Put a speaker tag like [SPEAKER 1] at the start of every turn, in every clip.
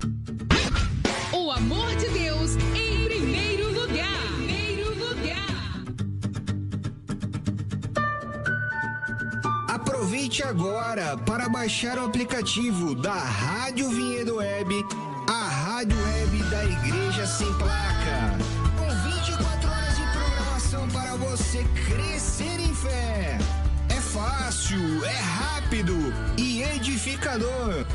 [SPEAKER 1] O amor de Deus em primeiro lugar.
[SPEAKER 2] Aproveite agora para baixar o aplicativo da Rádio Vinhedo Web, a rádio web da Igreja Sem Placa. Com 24 horas de programação para você crescer em fé. É fácil, é rápido e edificador.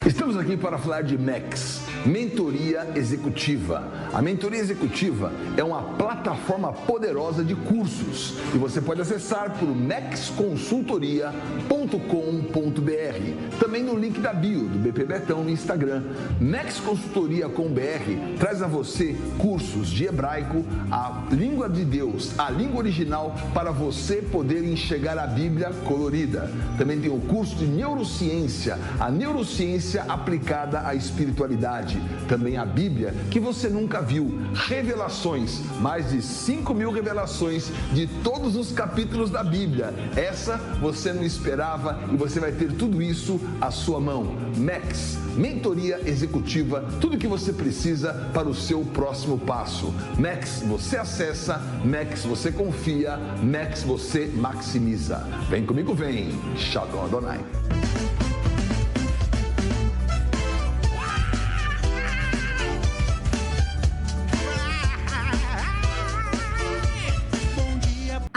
[SPEAKER 3] Estamos aqui para falar de MEX, Mentoria Executiva. A Mentoria Executiva é uma plataforma poderosa de cursos e você pode acessar por mexconsultoria.com.br. Também no link da bio do BP Betão no Instagram. Mex Consultoria com BR traz a você cursos de hebraico, a língua de Deus, a língua original, para você poder enxergar a Bíblia colorida. Também tem o curso de neurociência, a neurociência aplicada à espiritualidade. Também a Bíblia que você nunca viu, revelações, mais de 5.000 revelações de todos os capítulos da Bíblia. Essa você não esperava e você vai ter tudo isso à sua mão. MEX, Mentoria Executiva, tudo que você precisa para o seu próximo passo. MEX você acessa, MEX você confia, MEX você maximiza. Vem comigo, vem. Shalom Adonai.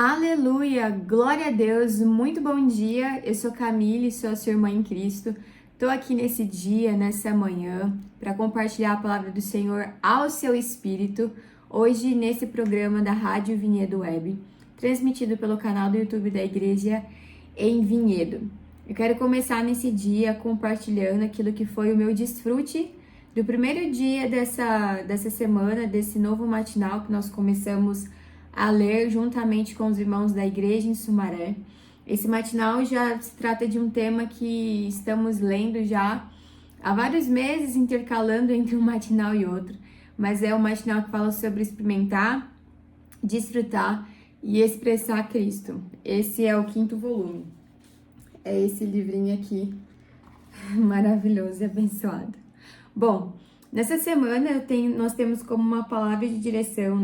[SPEAKER 4] Aleluia, glória a Deus, muito bom dia, eu sou Camille, sou a sua irmã em Cristo, estou aqui nesse dia, nessa manhã, para compartilhar a palavra do Senhor ao seu espírito, hoje nesse programa da Rádio Vinhedo Web, transmitido pelo canal do YouTube da Igreja em Vinhedo. Eu quero começar nesse dia compartilhando aquilo que foi o meu desfrute do primeiro dia dessa semana, desse novo matinal que nós começamos a ler juntamente com os irmãos da igreja em Sumaré. Esse matinal já se trata de um tema que estamos lendo já há vários meses, intercalando entre um matinal e outro, mas é um matinal que fala sobre experimentar, desfrutar e expressar Cristo. Esse é o 5º volume. É esse livrinho aqui, maravilhoso e abençoado. Bom, nessa semana nós temos como uma palavra de direção,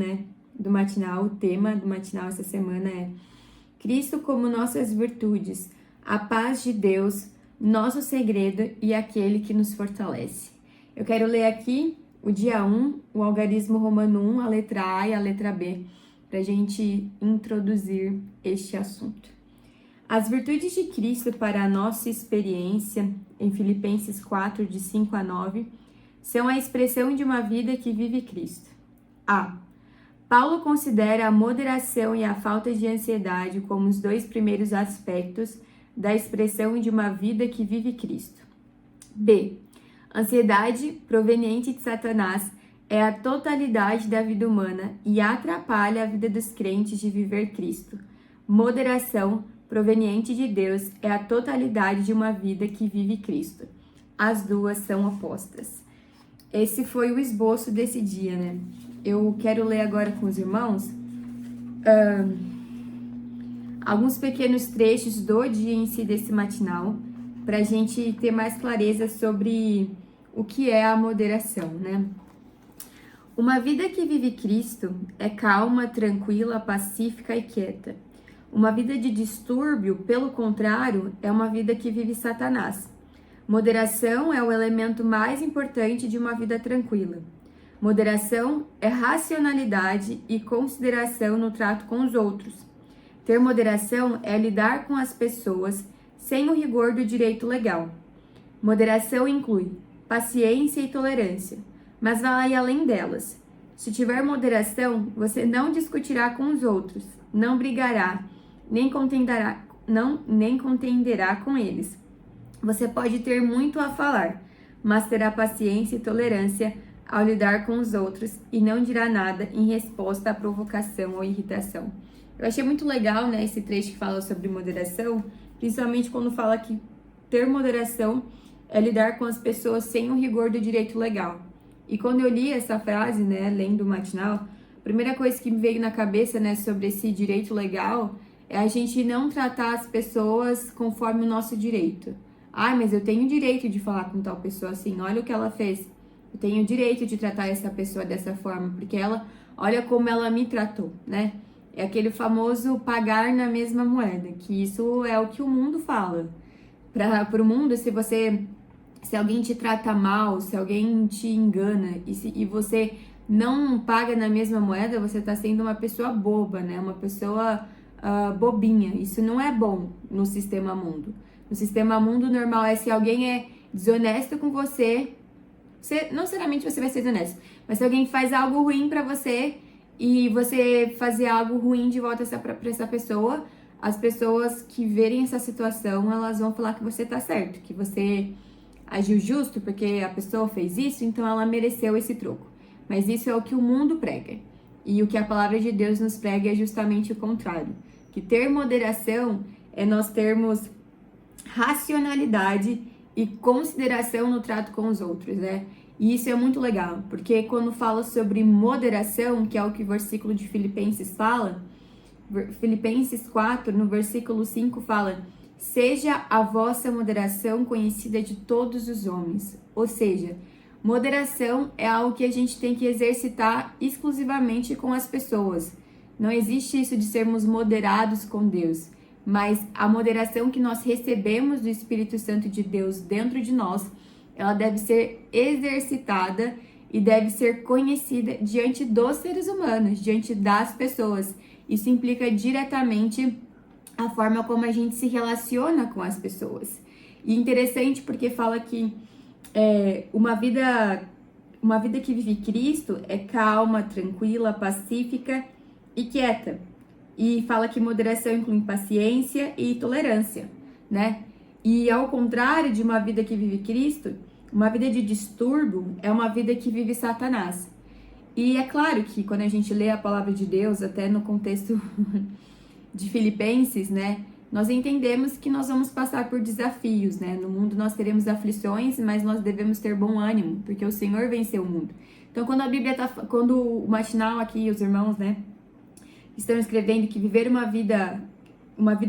[SPEAKER 4] do matinal, o tema do matinal essa semana é Cristo como nossas virtudes, a paz de Deus, nosso segredo e aquele que nos fortalece. Eu quero ler aqui o dia 1, o algarismo romano 1, a letra A e a letra B, para a gente introduzir este assunto. As virtudes de Cristo para a nossa experiência, em Filipenses 4, de 5 a 9, são a expressão de uma vida que vive Cristo. A. Paulo considera a moderação e a falta de ansiedade como os 2 primeiros aspectos da expressão de uma vida que vive Cristo. B. Ansiedade, proveniente de Satanás, é a totalidade da vida humana e atrapalha a vida dos crentes de viver Cristo. Moderação, proveniente de Deus, é a totalidade de uma vida que vive Cristo. As duas são opostas. Esse foi o esboço desse dia, Eu quero ler agora com os irmãos alguns pequenos trechos do dia em si desse matinal, para a gente ter mais clareza sobre o que é a moderação, Uma vida que vive Cristo é calma, tranquila, pacífica e quieta. Uma vida de distúrbio, pelo contrário, é uma vida que vive Satanás. Moderação é o elemento mais importante de uma vida tranquila. Moderação é racionalidade e consideração no trato com os outros. Ter moderação é lidar com as pessoas sem o rigor do direito legal. Moderação inclui paciência e tolerância, mas vai além delas. Se tiver moderação, você não discutirá com os outros, não brigará, nem contenderá com eles. Você pode ter muito a falar, mas terá paciência e tolerância ao lidar com os outros e não dirá nada em resposta à provocação ou irritação. Eu achei muito legal, esse trecho que fala sobre moderação, principalmente quando fala que ter moderação é lidar com as pessoas sem o rigor do direito legal. E quando eu li essa frase, lendo o matinal, a primeira coisa que me veio na cabeça, sobre esse direito legal é a gente não tratar as pessoas conforme o nosso direito, Ah, mas eu tenho o direito de falar com tal pessoa assim, olha o que ela fez. Eu tenho o direito de tratar essa pessoa dessa forma, porque olha como ela me tratou, né? É aquele famoso pagar na mesma moeda, que isso é o que o mundo fala. Para o mundo, se alguém te trata mal, se alguém te engana e você não paga na mesma moeda, você está sendo uma pessoa boba, né? Uma pessoa bobinha. Isso não é bom no sistema mundo. No sistema mundo normal se alguém é desonesto com você, não necessariamente você vai ser desonesto, mas se alguém faz algo ruim pra você e você fazer algo ruim de volta pra essa pessoa, as pessoas que verem essa situação, elas vão falar que você tá certo, que você agiu justo porque a pessoa fez isso, então ela mereceu esse troco. Mas isso é o que o mundo prega. E o que a palavra de Deus nos prega é justamente o contrário. Que ter moderação é nós termos racionalidade e consideração no trato com os outros, né? E isso é muito legal, porque quando fala sobre moderação, que é o que o versículo de Filipenses fala, Filipenses 4, no versículo 5 fala: seja a vossa moderação conhecida de todos os homens. Ou seja, moderação é algo que a gente tem que exercitar exclusivamente com as pessoas. Não existe isso de sermos moderados com Deus, mas a moderação que nós recebemos do Espírito Santo de Deus dentro de nós, ela deve ser exercitada e deve ser conhecida diante dos seres humanos, diante das pessoas. Isso implica diretamente a forma como a gente se relaciona com as pessoas. E interessante porque fala que uma vida que vive Cristo é calma, tranquila, pacífica e quieta. E fala que moderação inclui paciência e tolerância, né? E ao contrário de uma vida que vive Cristo, uma vida de distúrbio é uma vida que vive Satanás. E é claro que quando a gente lê a palavra de Deus, até no contexto de Filipenses, né? Nós entendemos que nós vamos passar por desafios, né? No mundo nós teremos aflições, mas nós devemos ter bom ânimo, porque o Senhor venceu o mundo. Então, quando o Matinal aqui, os irmãos, né, estão escrevendo que viver uma vida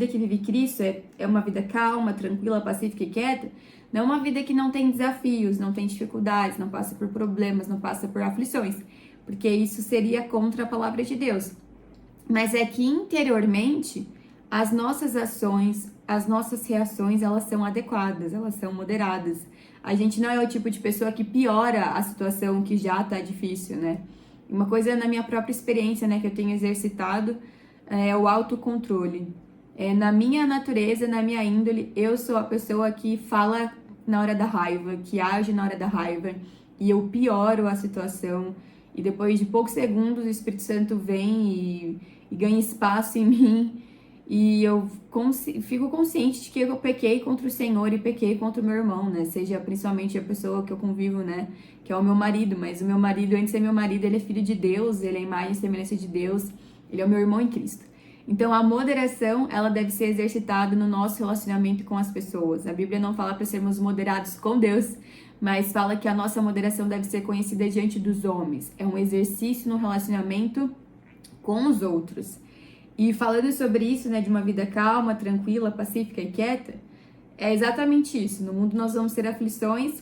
[SPEAKER 4] que vive Cristo é uma vida calma, tranquila, pacífica e quieta, não é uma vida que não tem desafios, não tem dificuldades, não passa por problemas, não passa por aflições, porque isso seria contra a palavra de Deus. Mas é que interiormente as nossas ações, as nossas reações, elas são adequadas, elas são moderadas. A gente não é o tipo de pessoa que piora a situação que já tá difícil, né? Uma coisa na minha própria experiência, né, que eu tenho exercitado é o autocontrole. Na minha natureza, na minha índole, eu sou a pessoa que fala na hora da raiva, que age na hora da raiva, e eu pioro a situação. E depois de poucos segundos, o Espírito Santo vem e ganha espaço em mim, e eu fico consciente de que eu pequei contra o Senhor e pequei contra o meu irmão, né? Seja principalmente a pessoa que eu convivo, né? Que é o meu marido, mas o meu marido, antes de ser meu marido, ele é filho de Deus, ele é a imagem e semelhança de Deus, ele é o meu irmão em Cristo. Então, a moderação, ela deve ser exercitada no nosso relacionamento com as pessoas. A Bíblia não fala para sermos moderados com Deus, mas fala que a nossa moderação deve ser conhecida diante dos homens. É um exercício no relacionamento com os outros. E falando sobre isso, né, de uma vida calma, tranquila, pacífica e quieta, é exatamente isso. No mundo nós vamos ter aflições,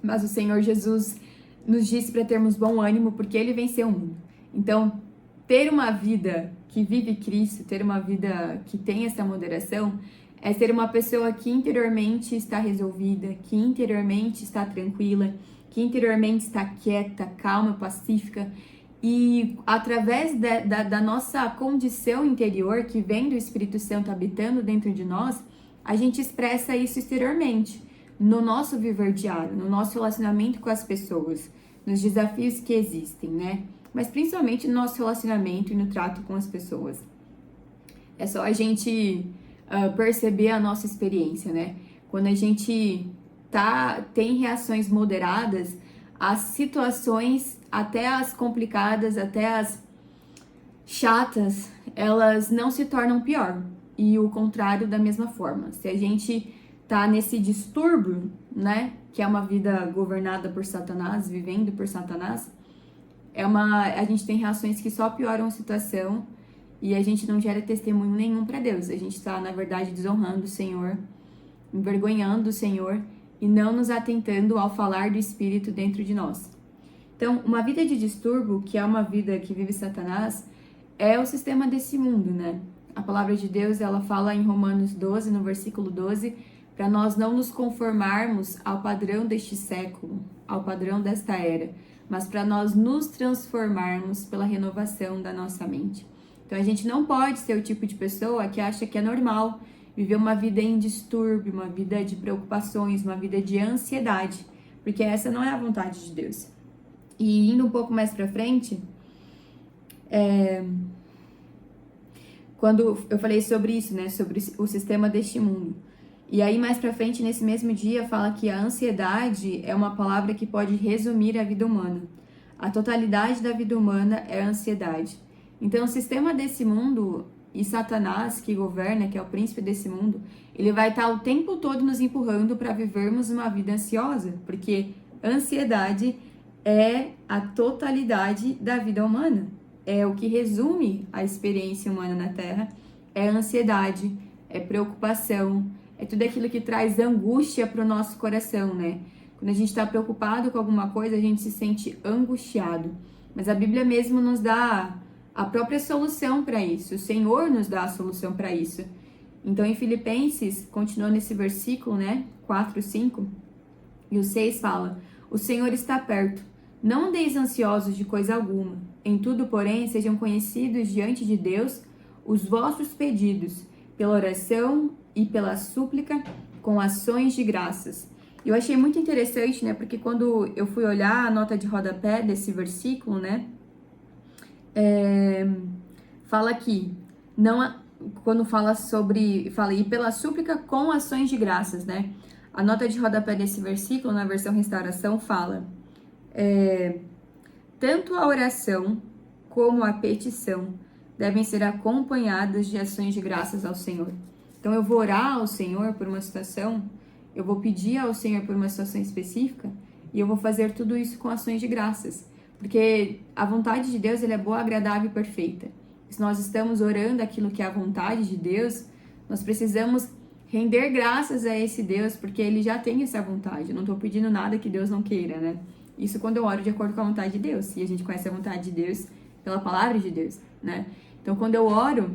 [SPEAKER 4] mas o Senhor Jesus nos disse para termos bom ânimo, porque Ele venceu o mundo. Então, ter uma vida que vive Cristo, ter uma vida que tem essa moderação, é ser uma pessoa que interiormente está resolvida, que interiormente está tranquila, que interiormente está quieta, calma, pacífica. E através da nossa condição interior, que vem do Espírito Santo habitando dentro de nós, a gente expressa isso exteriormente, no nosso viver diário, no nosso relacionamento com as pessoas, nos desafios que existem, né? Mas principalmente no nosso relacionamento e no trato com as pessoas. É só a gente perceber a nossa experiência, né? Quando a gente tem reações moderadas, as situações, até as complicadas, até as chatas, elas não se tornam pior. E o contrário da mesma forma. Se a gente tá nesse distúrbio, né, que é uma vida governada por Satanás, vivendo por Satanás, a gente tem reações que só pioram a situação e a gente não gera testemunho nenhum para Deus. A gente tá, na verdade, desonrando o Senhor envergonhando o Senhor e não nos atentando ao falar do Espírito dentro de nós. Então, uma vida de distúrbio, que é uma vida que vive Satanás, é o sistema desse mundo, né? A palavra de Deus, ela fala em Romanos 12, no versículo 12, para nós não nos conformarmos ao padrão deste século, ao padrão desta era, mas para nós nos transformarmos pela renovação da nossa mente. Então, a gente não pode ser o tipo de pessoa que acha que é normal viver uma vida em distúrbio, uma vida de preocupações, uma vida de ansiedade, porque essa não é a vontade de Deus. E indo um pouco mais para frente, quando eu falei sobre isso, né, sobre o sistema deste mundo. E aí mais para frente, nesse mesmo dia, fala que a ansiedade é uma palavra que pode resumir a vida humana. A totalidade da vida humana é a ansiedade. Então, o sistema desse mundo e Satanás, que governa, que é o príncipe desse mundo, ele vai estar o tempo todo nos empurrando para vivermos uma vida ansiosa, porque ansiedade é a totalidade da vida humana. É o que resume a experiência humana na Terra, é ansiedade, é preocupação, é tudo aquilo que traz angústia para o nosso coração, né? Quando a gente está preocupado com alguma coisa, a gente se sente angustiado. Mas a Bíblia mesmo nos dá a própria solução para isso. O Senhor nos dá a solução para isso. Então, em Filipenses, continuando nesse versículo, né? 4, 5, e o 6 fala: o Senhor está perto. Não andeis ansiosos de coisa alguma. Em tudo, porém, sejam conhecidos diante de Deus os vossos pedidos, pela oração e pela súplica, com ações de graças. Eu achei muito interessante, né? Porque quando eu fui olhar a nota de rodapé desse versículo, né? Fala aqui, quando fala e pela súplica com ações de graças, né? A nota de rodapé desse versículo, na versão Restauração, fala: tanto a oração como a petição devem ser acompanhadas de ações de graças ao Senhor. Então, eu vou orar ao Senhor por uma situação, eu vou pedir ao Senhor por uma situação específica, e eu vou fazer tudo isso com ações de graças. Porque a vontade de Deus, ela é boa, agradável e perfeita. Se nós estamos orando aquilo que é a vontade de Deus, nós precisamos render graças a esse Deus, porque Ele já tem essa vontade. Eu não estou pedindo nada que Deus não queira, né? Isso quando eu oro de acordo com a vontade de Deus. E a gente conhece a vontade de Deus pela palavra de Deus, né? Então, quando eu oro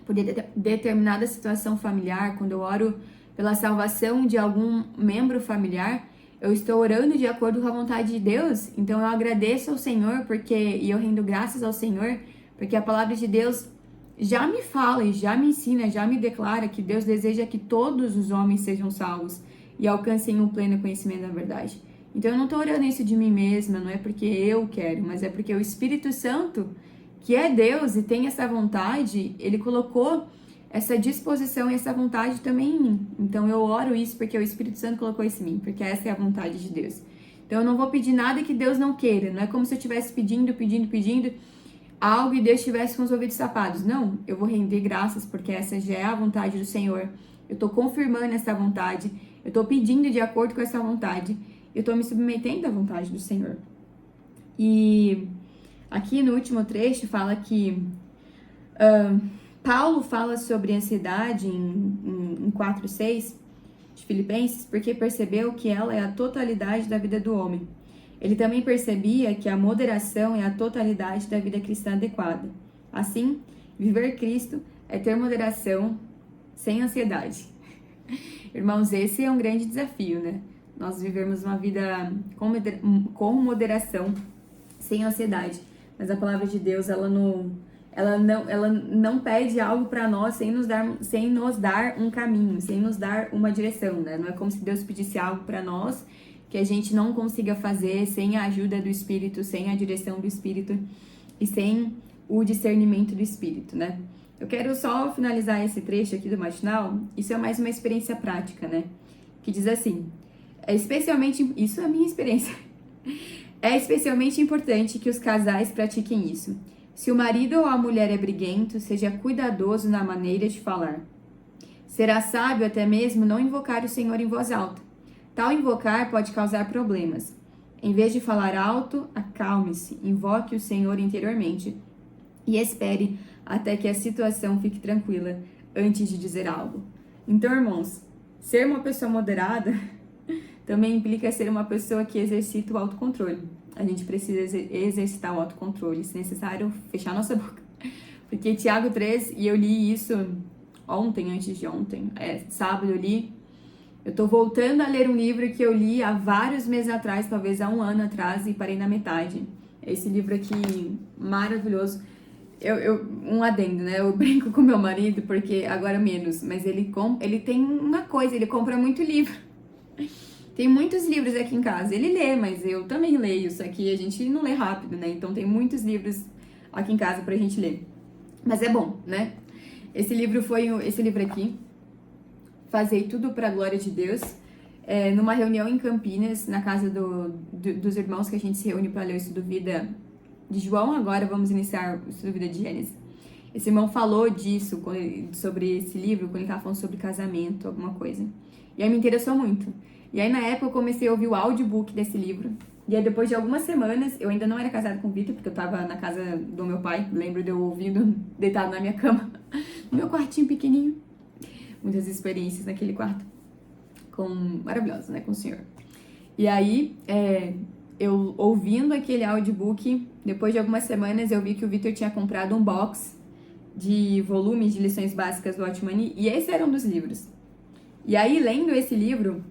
[SPEAKER 4] por determinada situação familiar, quando eu oro pela salvação de algum membro familiar, eu estou orando de acordo com a vontade de Deus. Então, eu agradeço ao Senhor e eu rendo graças ao Senhor, porque a palavra de Deus já me fala e já me ensina, já me declara que Deus deseja que todos os homens sejam salvos e alcancem o pleno conhecimento da verdade. Então, eu não estou orando isso de mim mesma, não é porque eu quero, mas é porque o Espírito Santo, que é Deus e tem essa vontade, Ele colocou essa disposição e essa vontade também em mim. Então, eu oro isso porque o Espírito Santo colocou isso em mim, porque essa é a vontade de Deus. Então, eu não vou pedir nada que Deus não queira. Não é como se eu estivesse pedindo algo e Deus estivesse com os ouvidos tapados. Não, eu vou render graças porque essa já é a vontade do Senhor. Eu estou confirmando essa vontade, eu estou pedindo de acordo com essa vontade, eu estou me submetendo à vontade do Senhor. E aqui no último trecho fala que Paulo fala sobre ansiedade em 4:6 de Filipenses, porque percebeu que ela é a totalidade da vida do homem. Ele também percebia que a moderação é a totalidade da vida cristã adequada. Assim, viver Cristo é ter moderação sem ansiedade. Irmãos, esse é um grande desafio, né? Nós vivermos uma vida com moderação, sem ansiedade. Mas a palavra de Deus, ela não pede algo para nós sem nos dar um caminho, sem nos dar uma direção, né? Não é como se Deus pedisse algo para nós que a gente não consiga fazer sem a ajuda do Espírito, sem a direção do Espírito e sem o discernimento do Espírito, né? Eu quero só finalizar esse trecho aqui do matinal. Isso é mais uma experiência prática, né? Que diz assim: isso é a minha experiência. É especialmente importante que os casais pratiquem isso. Se o marido ou a mulher é briguento, seja cuidadoso na maneira de falar. Será sábio até mesmo não invocar o Senhor em voz alta. Tal invocar pode causar problemas. Em vez de falar alto, acalme-se, invoque o Senhor interiormente e espere até que a situação fique tranquila antes de dizer algo. Então, irmãos, ser uma pessoa moderada também implica ser uma pessoa que exercita o autocontrole. A gente precisa exercitar o autocontrole, se necessário, fechar nossa boca. Porque Tiago 3, e eu li isso ontem, antes de ontem, sábado eu li. Eu tô voltando a ler um livro que eu li há vários meses atrás, talvez há um ano atrás, e parei na metade. Esse livro aqui, maravilhoso. Um adendo, né? Eu brinco com meu marido, porque agora menos, mas ele tem uma coisa, ele compra muito livro. Tem muitos livros aqui em casa. Ele lê, mas eu também leio, só que a gente não lê rápido, né? Então tem muitos livros aqui em casa pra gente ler. Mas é bom, né? Esse livro aqui, Fazei Tudo para a Glória de Deus, numa reunião em Campinas, na casa dos irmãos que a gente se reúne para ler o Estudo Vida de João. Agora vamos iniciar o Estudo Vida de Gênesis. Esse irmão falou disso, sobre esse livro, quando ele estava falando sobre casamento, alguma coisa. E aí me interessou muito. E aí na época eu comecei a ouvir o audiobook desse livro. E aí depois de algumas semanas, eu ainda não era casada com o Vitor, porque eu tava na casa do meu pai. Lembro de eu ouvindo, deitado na minha cama, no meu quartinho pequenininho. Muitas experiências naquele quarto. Maravilhosas, né, com o Senhor. E aí, eu ouvindo aquele audiobook, depois de algumas semanas eu vi que o Vitor tinha comprado um box de volumes de lições básicas do Watchman, e esse era um dos livros. E aí, lendo esse livro,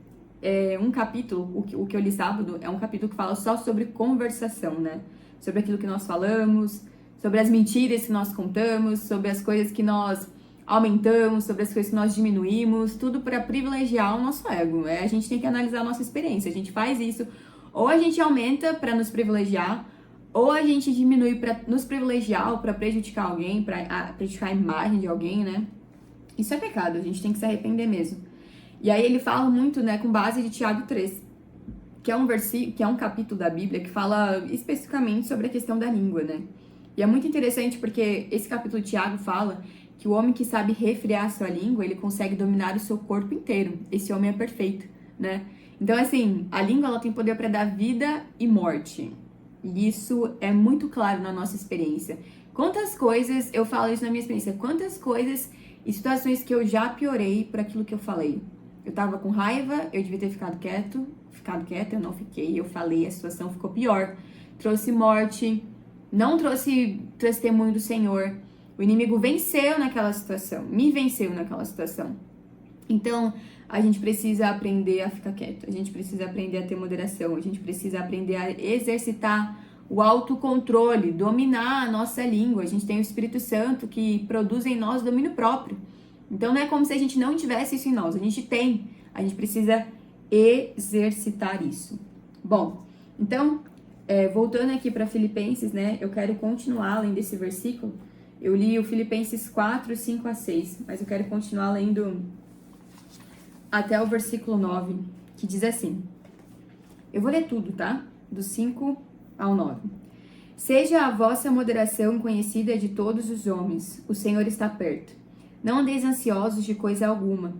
[SPEAKER 4] um capítulo, o que eu li sábado, é um capítulo que fala só sobre conversação, né? Sobre aquilo que nós falamos, sobre as mentiras que nós contamos, sobre as coisas que nós aumentamos, sobre as coisas que nós diminuímos, tudo para privilegiar o nosso ego. A gente tem que analisar a nossa experiência. A gente faz isso, ou a gente aumenta para nos privilegiar, ou a gente diminui para nos privilegiar ou para prejudicar alguém, para prejudicar a imagem de alguém, né? Isso é pecado, a gente tem que se arrepender mesmo. E aí ele fala muito, né, com base de Tiago 3, que é um capítulo da Bíblia que fala especificamente sobre a questão da língua, né? E é muito interessante porque esse capítulo de Tiago fala que o homem que sabe refrear a sua língua, ele consegue dominar o seu corpo inteiro. Esse homem é perfeito, né? Então, assim, a língua, ela tem poder para dar vida e morte. E isso é muito claro na nossa experiência. Quantas coisas, eu falo isso na minha experiência, quantas coisas e situações que eu já piorei por aquilo que eu falei. Eu tava com raiva, eu devia ter ficado quieta, eu não fiquei, eu falei, a situação ficou pior. Trouxe morte, não trouxe testemunho do Senhor. O inimigo venceu naquela situação, me venceu naquela situação. Então, a gente precisa aprender a ficar quieto, a gente precisa aprender a ter moderação, a gente precisa aprender a exercitar o autocontrole, dominar a nossa língua. A gente tem o Espírito Santo que produz em nós domínio próprio. Então, não é como se a gente não tivesse isso em nós, a gente tem, a gente precisa exercitar isso. Bom, então, voltando aqui para Filipenses, né, eu quero continuar além desse versículo. Eu li o Filipenses 4, 5 a 6, mas eu quero continuar lendo até o versículo 9, que diz assim. Eu vou ler tudo, tá? Do 5 ao 9. Seja a vossa moderação conhecida de todos os homens, o Senhor está perto. Não andeis ansiosos de coisa alguma.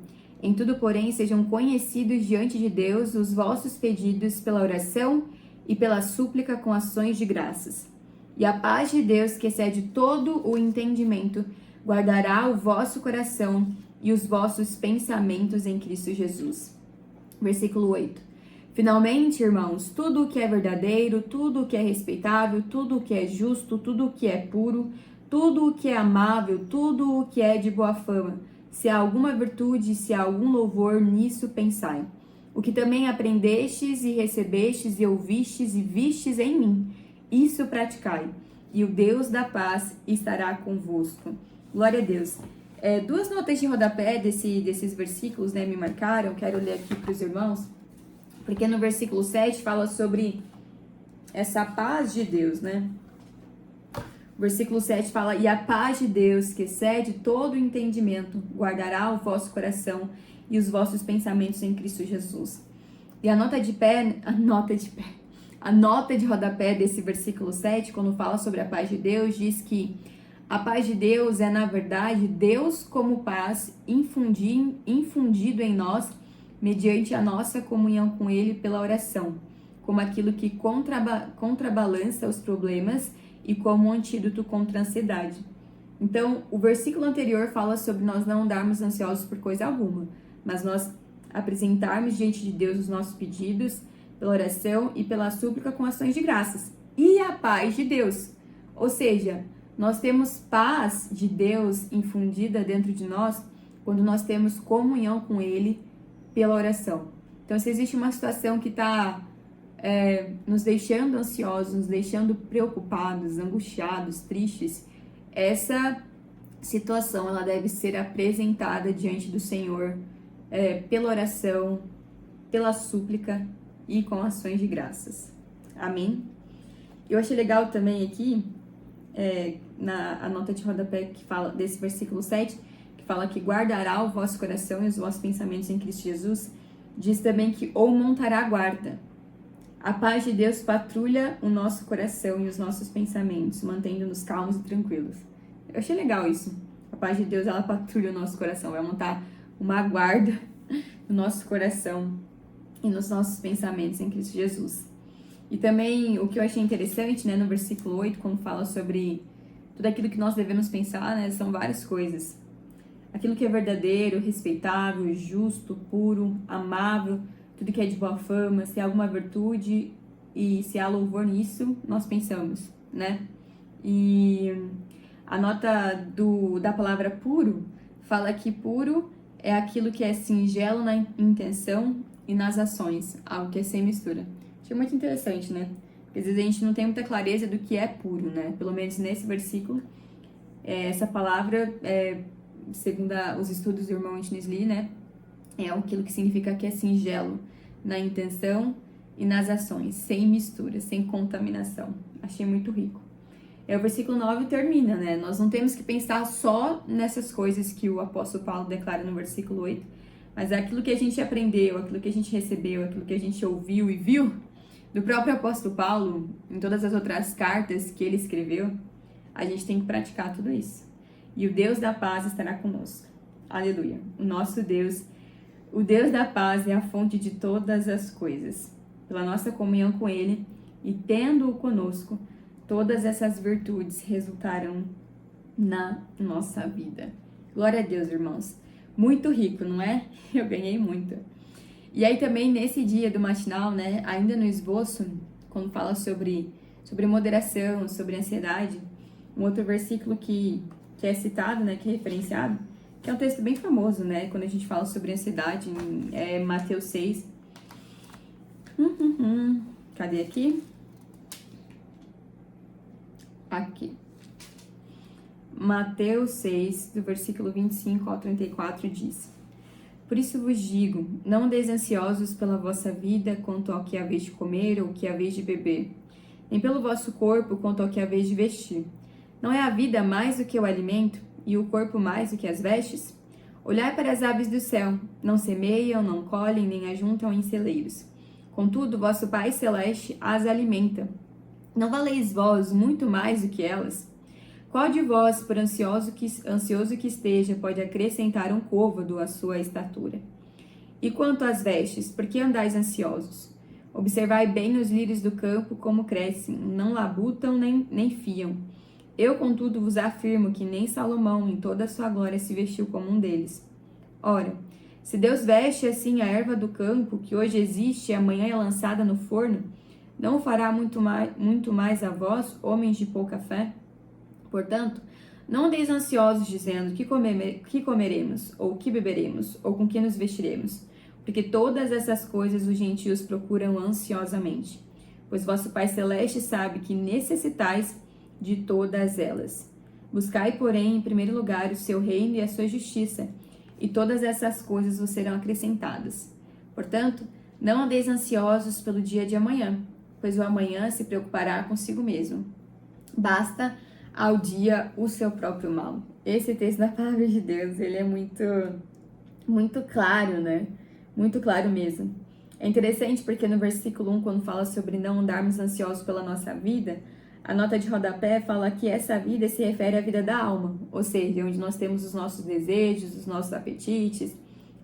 [SPEAKER 4] Em tudo, porém, sejam conhecidos diante de Deus os vossos pedidos pela oração e pela súplica com ações de graças. E a paz de Deus, que excede todo o entendimento, guardará o vosso coração e os vossos pensamentos em Cristo Jesus. Versículo 8. Finalmente, irmãos, tudo o que é verdadeiro, tudo o que é respeitável, tudo o que é justo, tudo o que é puro, tudo o que é amável, tudo o que é de boa fama, se há alguma virtude, se há algum louvor, nisso pensai. O que também aprendestes e recebestes e ouvistes e vistes em mim, isso praticai, e o Deus da paz estará convosco. Glória a Deus. Duas notas de rodapé desses versículos, né, me marcaram. Quero ler aqui para os irmãos, porque no versículo 7 fala sobre essa paz de Deus, né? O versículo 7 fala, e a paz de Deus, que excede todo o entendimento, guardará o vosso coração e os vossos pensamentos em Cristo Jesus. E a nota de rodapé desse versículo 7, quando fala sobre a paz de Deus, diz que a paz de Deus é, na verdade, Deus como paz infundido em nós mediante a nossa comunhão com Ele pela oração, como aquilo que contrabalança os problemas e como um antídoto contra a ansiedade. Então, o versículo anterior fala sobre nós não andarmos ansiosos por coisa alguma, mas nós apresentarmos diante de Deus os nossos pedidos, pela oração e pela súplica com ações de graças. E a paz de Deus. Ou seja, nós temos paz de Deus infundida dentro de nós quando nós temos comunhão com Ele pela oração. Então, se existe uma situação que está nos deixando ansiosos, nos deixando preocupados, angustiados, tristes, essa situação ela deve ser apresentada diante do Senhor pela oração, pela súplica e com ações de graças. Amém? Eu achei legal também aqui, a nota de rodapé que fala desse versículo 7, que fala que guardará o vosso coração e os vossos pensamentos em Cristo Jesus, diz também que ou montará guarda. A paz de Deus patrulha o nosso coração e os nossos pensamentos, mantendo-nos calmos e tranquilos. Eu achei legal isso. A paz de Deus, ela patrulha o nosso coração, vai montar uma guarda no nosso coração e nos nossos pensamentos em Cristo Jesus. E também o que eu achei interessante, né, no versículo 8, quando fala sobre tudo aquilo que nós devemos pensar, né, são várias coisas. Aquilo que é verdadeiro, respeitável, justo, puro, amável, tudo que é de boa fama, se há alguma virtude e se há louvor nisso, nós pensamos, né? E a nota da palavra puro fala que puro é aquilo que é singelo na intenção e nas ações, algo que é sem mistura. Achei muito interessante, né? Porque às vezes a gente não tem muita clareza do que é puro, né? Pelo menos nesse versículo, essa palavra, segundo os estudos do irmão Anthony Lee, né? É aquilo que significa que é singelo na intenção e nas ações, sem mistura, sem contaminação. Achei muito rico. O versículo 9 termina, né? Nós não temos que pensar só nessas coisas que o apóstolo Paulo declara no versículo 8, mas é aquilo que a gente aprendeu, aquilo que a gente recebeu, aquilo que a gente ouviu e viu do próprio apóstolo Paulo, em todas as outras cartas que ele escreveu, a gente tem que praticar tudo isso. E o Deus da paz estará conosco. Aleluia. O nosso Deus, o Deus da paz é a fonte de todas as coisas. Pela nossa comunhão com Ele e tendo-o conosco, todas essas virtudes resultarão na nossa vida. Glória a Deus, irmãos. Muito rico, não é? Eu ganhei muito. E aí também nesse dia do matinal, né, ainda no esboço, quando fala sobre moderação, sobre ansiedade, um outro versículo que é citado, né, que é referenciado, que é um texto bem famoso, né, quando a gente fala sobre ansiedade, é Mateus 6. Cadê aqui? Aqui. Mateus 6, do versículo 25 ao 34, diz: Por isso vos digo, não andeis ansiosos pela vossa vida quanto ao que haveis de comer ou o que haveis de beber, nem pelo vosso corpo quanto ao que haveis de vestir. Não é a vida mais do que o alimento, e o corpo mais do que as vestes? Olhai para as aves do céu, não semeiam, não colhem, nem ajuntam em celeiros. Contudo, vosso Pai Celeste as alimenta. Não valeis vós muito mais do que elas? Qual de vós, por ansioso que esteja, pode acrescentar um côvado à sua estatura? E quanto às vestes, por que andais ansiosos? Observai bem os lírios do campo como crescem, não labutam nem fiam. Eu, contudo, vos afirmo que nem Salomão, em toda a sua glória, se vestiu como um deles. Ora, se Deus veste assim a erva do campo, que hoje existe e amanhã é lançada no forno, não o fará muito mais a vós, homens de pouca fé? Portanto, não andeis ansiosos, dizendo que comeremos, ou que beberemos, ou com que nos vestiremos, porque todas essas coisas os gentios procuram ansiosamente. Pois vosso Pai Celeste sabe que necessitais de todas elas. Buscai, porém, em primeiro lugar o seu reino e a sua justiça, e todas essas coisas vos serão acrescentadas. Portanto, não andeis ansiosos pelo dia de amanhã, pois o amanhã se preocupará consigo mesmo. Basta ao dia o seu próprio mal. Esse texto da palavra de Deus, ele é muito claro, né? Muito claro mesmo. É interessante porque no versículo 1, quando fala sobre não andarmos ansiosos pela nossa vida, a nota de rodapé fala que essa vida se refere à vida da alma, ou seja, onde nós temos os nossos desejos, os nossos apetites,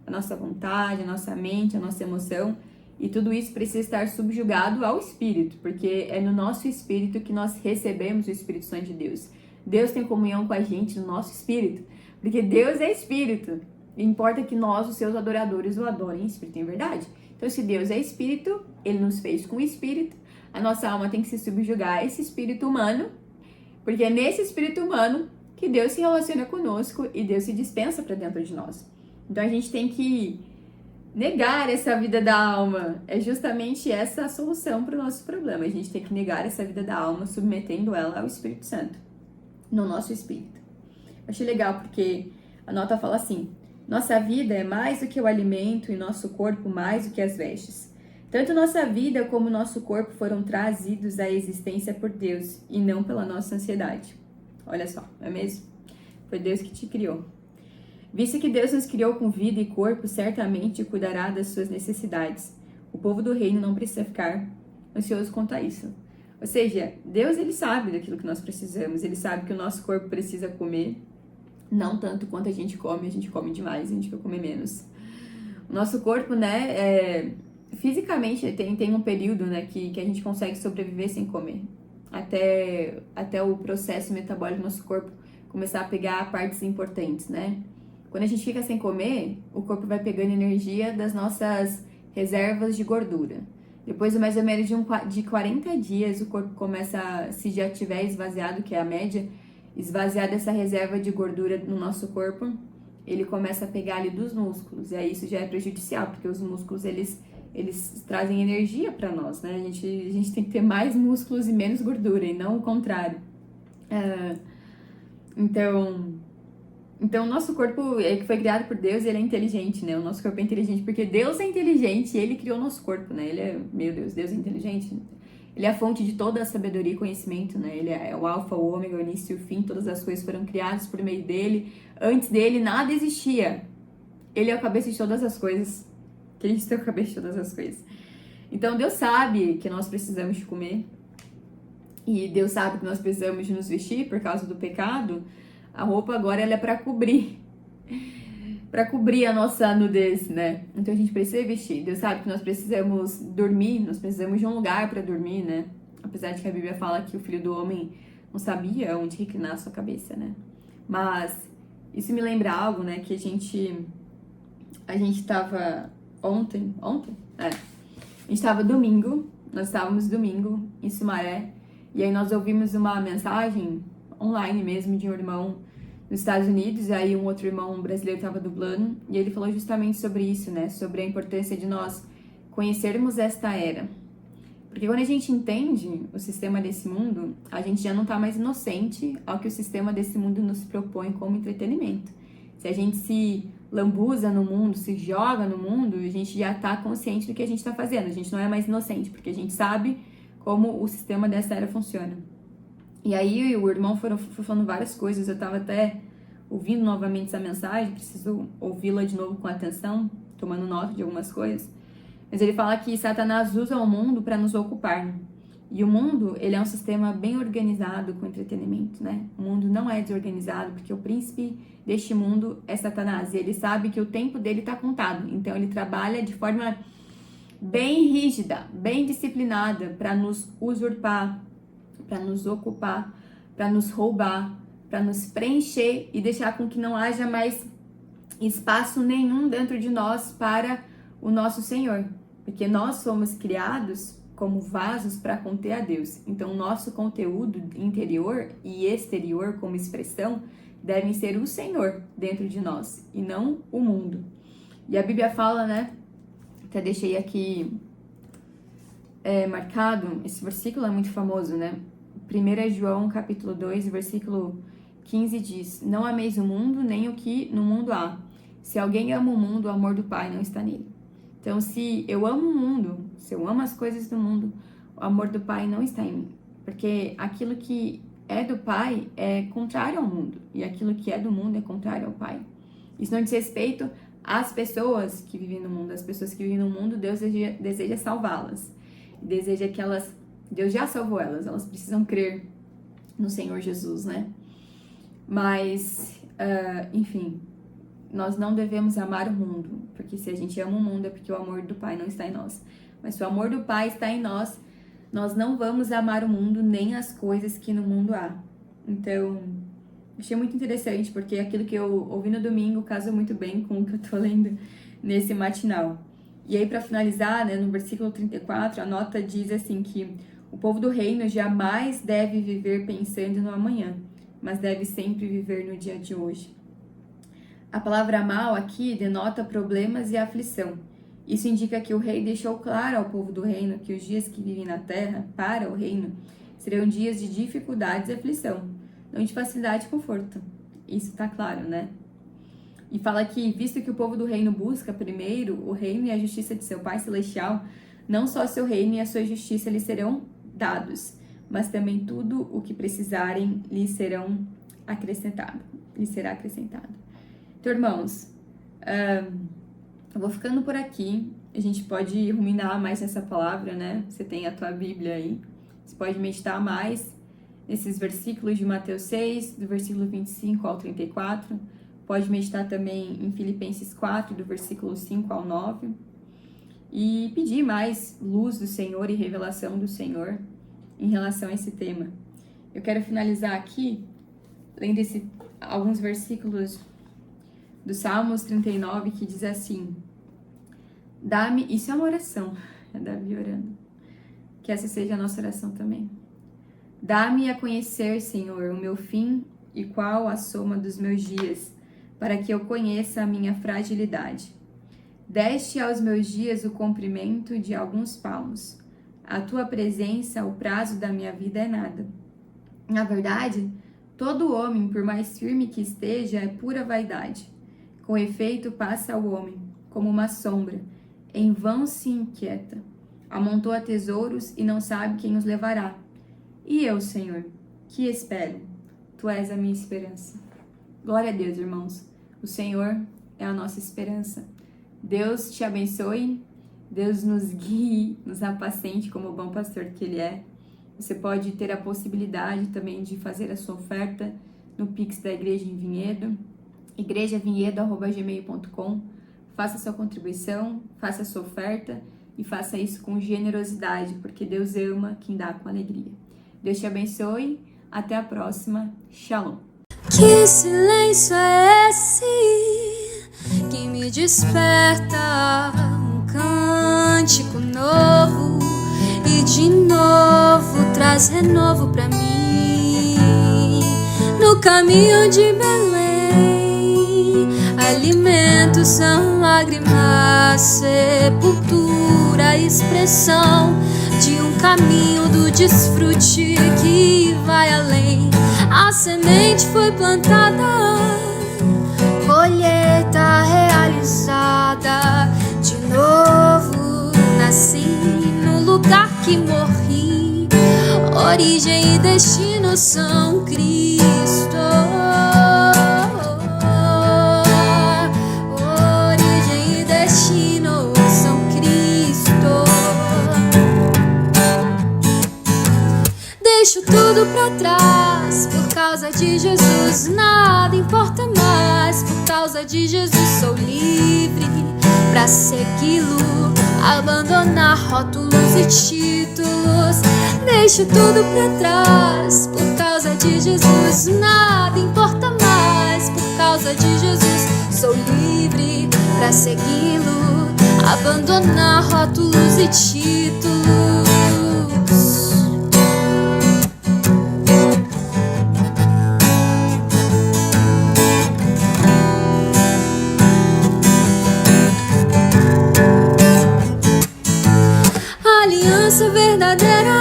[SPEAKER 4] a nossa vontade, a nossa mente, a nossa emoção, e tudo isso precisa estar subjugado ao Espírito, porque é no nosso Espírito que nós recebemos o Espírito Santo de Deus. Deus tem comunhão com a gente no nosso Espírito, porque Deus é Espírito. Importa que nós, os seus adoradores, o adorem em espírito e em verdade. Então, se Deus é espírito, ele nos fez com espírito, a nossa alma tem que se subjugar a esse espírito humano, porque é nesse espírito humano que Deus se relaciona conosco e Deus se dispensa para dentro de nós. Então, a gente tem que negar essa vida da alma. É justamente essa a solução para o nosso problema. A gente tem que negar essa vida da alma, submetendo ela ao Espírito Santo, no nosso espírito. Eu achei legal porque a nota fala assim: nossa vida é mais do que o alimento e nosso corpo mais do que as vestes. Tanto nossa vida como nosso corpo foram trazidos à existência por Deus e não pela nossa ansiedade. Olha só, não é mesmo? Foi Deus que te criou. Visto que Deus nos criou com vida e corpo, certamente cuidará das suas necessidades. O povo do reino não precisa ficar ansioso quanto a isso. Ou seja, Deus, ele sabe daquilo que nós precisamos. Ele sabe que o nosso corpo precisa comer, não tanto quanto a gente come demais, a gente quer comer menos. O nosso corpo, né, fisicamente tem um período, né, que a gente consegue sobreviver sem comer. Até o processo metabólico do nosso corpo começar a pegar partes importantes, né? Quando a gente fica sem comer, o corpo vai pegando energia das nossas reservas de gordura. Depois de mais ou menos de 40 dias, o corpo começa, se já tiver esvaziado, que é a média, esvaziar dessa reserva de gordura no nosso corpo, ele começa a pegar ali dos músculos. E aí isso já é prejudicial, porque os músculos, eles trazem energia para nós, né? A gente tem que ter mais músculos e menos gordura, e não o contrário. Então, o nosso corpo, que foi criado por Deus, ele é inteligente, né? O nosso corpo é inteligente porque Deus é inteligente e ele criou o nosso corpo, né? Ele é, meu Deus, Deus é inteligente. Ele é a fonte de toda a sabedoria e conhecimento, né? Ele é o alfa, o ômega, o início e o fim. Todas as coisas foram criadas por meio dele. Antes dele, nada existia. Ele é a cabeça de todas as coisas. Cristo é a cabeça de todas as coisas. Então, Deus sabe que nós precisamos de comer. E Deus sabe que nós precisamos de nos vestir por causa do pecado. A roupa agora ela é para cobrir a nossa nudez, né? Então a gente precisa vestir. Deus sabe que nós precisamos dormir, nós precisamos de um lugar para dormir, né? Apesar de que a Bíblia fala que o filho do homem não sabia onde reclinar a sua cabeça, né? Mas isso me lembra algo, né? Que a gente tava ontem? A gente tava nós estávamos domingo em Sumaré, e aí nós ouvimos uma mensagem online mesmo de um irmão nos Estados Unidos, e aí um outro irmão brasileiro estava dublando, e ele falou justamente sobre isso, né, sobre a importância de nós conhecermos esta era, porque quando a gente entende o sistema desse mundo, a gente já não está mais inocente ao que o sistema desse mundo nos propõe como entretenimento. Se a gente se lambuza no mundo, se joga no mundo, a gente já está consciente do que a gente está fazendo, a gente não é mais inocente, porque a gente sabe como o sistema dessa era funciona. E aí o irmão foi falando várias coisas, eu tava até ouvindo novamente essa mensagem, preciso ouvi-la de novo com atenção, tomando nota de algumas coisas. Mas ele fala que Satanás usa o mundo para nos ocupar. E o mundo, ele é um sistema bem organizado com entretenimento, né? O mundo não é desorganizado, porque o príncipe deste mundo é Satanás. E ele sabe que o tempo dele está contado. Então ele trabalha de forma bem rígida, bem disciplinada para nos usurpar, para nos ocupar, para nos roubar, para nos preencher e deixar com que não haja mais espaço nenhum dentro de nós para o nosso Senhor, porque nós somos criados como vasos para conter a Deus. Então, nosso conteúdo interior e exterior como expressão devem ser o Senhor dentro de nós e não o mundo. E a Bíblia fala, né? Até deixei aqui marcado, esse versículo é muito famoso, né? 1 João capítulo 2, versículo 15 diz: não ameis o mundo, nem o que no mundo há. Se alguém ama o mundo, o amor do Pai não está nele. Então, se eu amo o mundo, se eu amo as coisas do mundo, o amor do Pai não está em mim. Porque aquilo que é do Pai é contrário ao mundo. E aquilo que é do mundo é contrário ao Pai. Isso não diz respeito às pessoas que vivem no mundo. As pessoas que vivem no mundo, Deus deseja salvá-las. Deseja que elas... Deus já salvou elas precisam crer no Senhor Jesus, né? Mas, enfim, nós não devemos amar o mundo, porque se a gente ama o mundo é porque o amor do Pai não está em nós. Mas se o amor do Pai está em nós, nós não vamos amar o mundo nem as coisas que no mundo há. Então, Achei muito interessante, porque aquilo que eu ouvi no domingo casa muito bem com o que eu tô lendo nesse matinal. E aí, para finalizar, né, no versículo 34, a nota diz assim que o povo do reino jamais deve viver pensando no amanhã, mas deve sempre viver no dia de hoje. A palavra mal aqui denota problemas e aflição. Isso indica que o rei deixou claro ao povo do reino que os dias que vivem na terra, para o reino, serão dias de dificuldades e aflição, não de facilidade e conforto. Isso está claro, né? E fala que, visto que o povo do reino busca primeiro o reino e a justiça de seu Pai Celestial, não só seu reino e a sua justiça lhes serão dados, mas também tudo o que precisarem lhes será acrescentado. Então, irmãos, eu vou ficando por aqui. A gente pode ruminar mais nessa palavra, né? Você tem a tua Bíblia aí. Você pode meditar mais nesses versículos de Mateus 6, do versículo 25 ao 34. Pode meditar também em Filipenses 4, do versículo 5 ao 9. E pedir mais luz do Senhor e revelação do Senhor em relação a esse tema. Eu quero finalizar aqui, lendo alguns versículos do Salmos 39, que diz assim: dá-me, isso é uma oração, é Davi orando, que essa seja a nossa oração também. Dá-me a conhecer, Senhor, o meu fim e qual a soma dos meus dias, para que eu conheça a minha fragilidade. Deste aos meus dias o comprimento de alguns palmos. A tua presença, o prazo da minha vida é nada. Na verdade, todo homem, por mais firme que esteja, é pura vaidade. Com efeito, passa o homem, como uma sombra, em vão se inquieta. Amontoa tesouros e não sabe quem os levará. E eu, Senhor, que espero? Tu és a minha esperança. Glória a Deus, irmãos. O Senhor é a nossa esperança. Deus te abençoe, Deus nos guie, nos apacente como o bom pastor que Ele é. Você pode ter a possibilidade também de fazer a sua oferta no Pix da Igreja em Vinhedo, igrejavinhedo@gmail.com. Faça a sua contribuição, faça a sua oferta e faça isso com generosidade, porque Deus ama quem dá com alegria. Deus te abençoe, até a próxima, Shalom.
[SPEAKER 5] Que silêncio é esse que me desperta um cântico novo e de novo traz renovo pra mim? No caminho de Belém, alimentos são lágrimas, sepultura, expressão de um caminho do desfrute que vai além. A semente foi plantada, colheita realizada. De novo nasci no lugar que morri. Origem e destino são Cristo. Origem e destino são Cristo. Deixo tudo pra trás, por causa de Jesus nada importa mais. Por causa de Jesus sou livre pra segui-lo, abandonar rótulos e títulos. Deixo tudo pra trás, por causa de Jesus nada importa mais. Por causa de Jesus sou livre pra segui-lo, abandonar rótulos e títulos. Aliança verdadeira,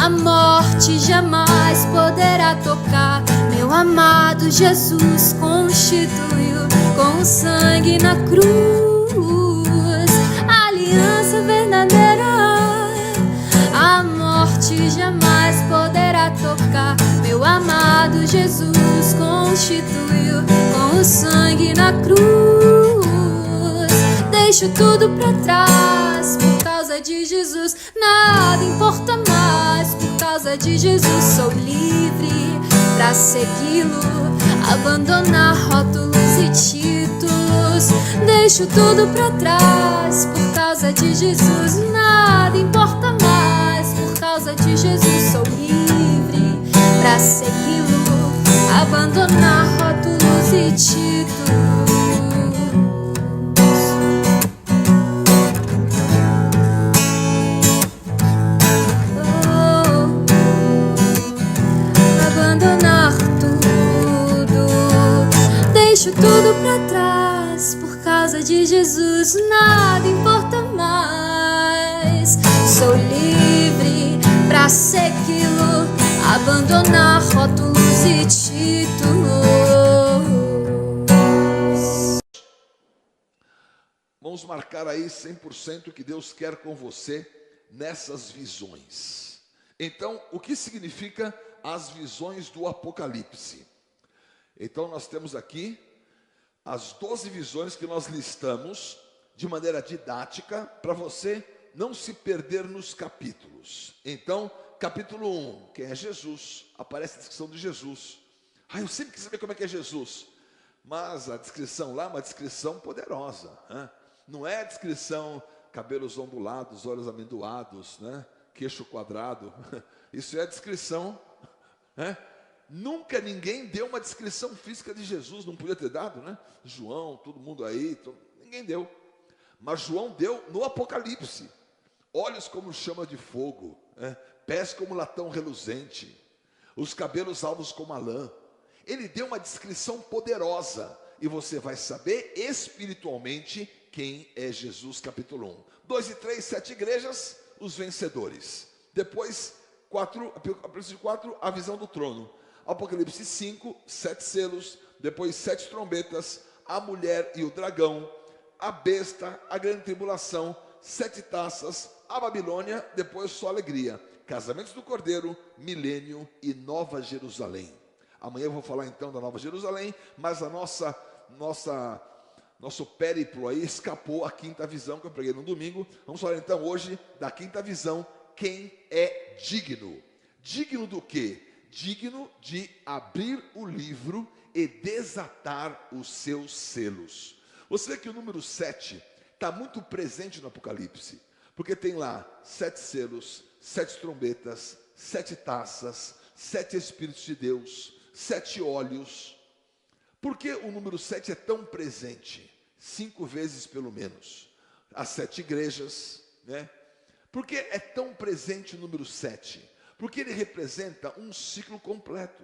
[SPEAKER 5] a morte jamais poderá tocar. Meu amado Jesus constituiu com o sangue na cruz. Aliança verdadeira, a morte jamais poderá tocar. Meu amado Jesus constituiu com o sangue na cruz. Deixo tudo pra trás, por causa de Jesus nada importa mais. Por causa de Jesus sou livre pra segui-lo, abandonar rótulos e títulos. Deixo tudo pra trás, por causa de Jesus nada importa mais. Por causa de Jesus sou livre pra segui-lo, tudo pra trás. Por causa de Jesus nada importa mais. Sou livre pra segui-lo, abandonar rótulos e títulos.
[SPEAKER 6] Vamos marcar aí 100% o que Deus quer com você nessas visões. Então, o que significa as visões do Apocalipse? Então, nós temos aqui as 12 visões que nós listamos de maneira didática para você não se perder nos capítulos. Então, capítulo 1, quem é Jesus? Aparece a descrição de Jesus. Eu sempre quis saber como é que é Jesus. Mas a descrição lá é uma descrição poderosa, né? Não é a descrição cabelos ondulados, olhos amendoados, né? Queixo quadrado. Isso é a descrição, né? Nunca ninguém deu uma descrição física de Jesus. Não podia ter dado, né? João, todo mundo aí, ninguém deu. Mas João deu no Apocalipse. Olhos como chama de fogo, né? Pés como latão reluzente, os cabelos alvos como a lã. Ele deu uma descrição poderosa, e você vai saber espiritualmente quem é Jesus, capítulo 1. 2 e 3, 7 igrejas, os vencedores. Depois, Apocalipse 4, a visão do trono. Apocalipse 5, 7 selos. Depois 7 trombetas, a mulher e o dragão, a besta, a grande tribulação, 7 taças, a Babilônia, depois só alegria. Casamentos do Cordeiro, milênio e Nova Jerusalém. Amanhã eu vou falar então da Nova Jerusalém, mas a nosso périplo aí escapou a quinta visão que eu preguei no domingo. Vamos falar então hoje da quinta visão. Quem é digno? Digno do quê? Digno de abrir o livro e desatar os seus selos. Você vê que o número 7 está muito presente no Apocalipse, porque tem lá 7 selos, 7 trombetas, 7 taças, 7 Espíritos de Deus, 7 olhos. Por que o número 7 é tão presente? 5 vezes pelo menos. As 7 igrejas, né? Por que é tão presente o número 7? Porque ele representa um ciclo completo.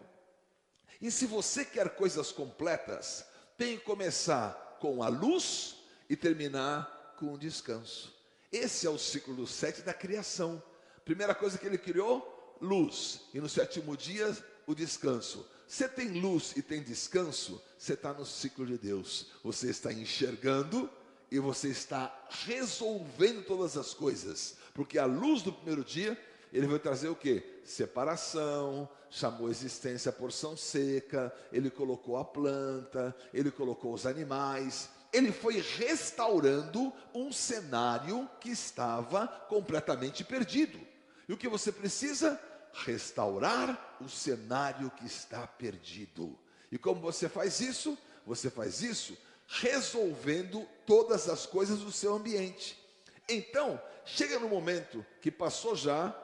[SPEAKER 6] E se você quer coisas completas, tem que começar com a luz e terminar com o descanso. Esse é o ciclo do 7 da criação. Primeira coisa que ele criou, luz. E no 7º dia, o descanso. Você tem luz e tem descanso, você está no ciclo de Deus. Você está enxergando e você está resolvendo todas as coisas. Porque a luz do primeiro dia, ele vai trazer o quê? Separação, chamou a existência a porção seca, ele colocou a planta, ele colocou os animais. Ele foi restaurando um cenário que estava completamente perdido. E o que você precisa? Restaurar o cenário que está perdido. E como você faz isso? Você faz isso resolvendo todas as coisas do seu ambiente. Então, chega no momento que passou já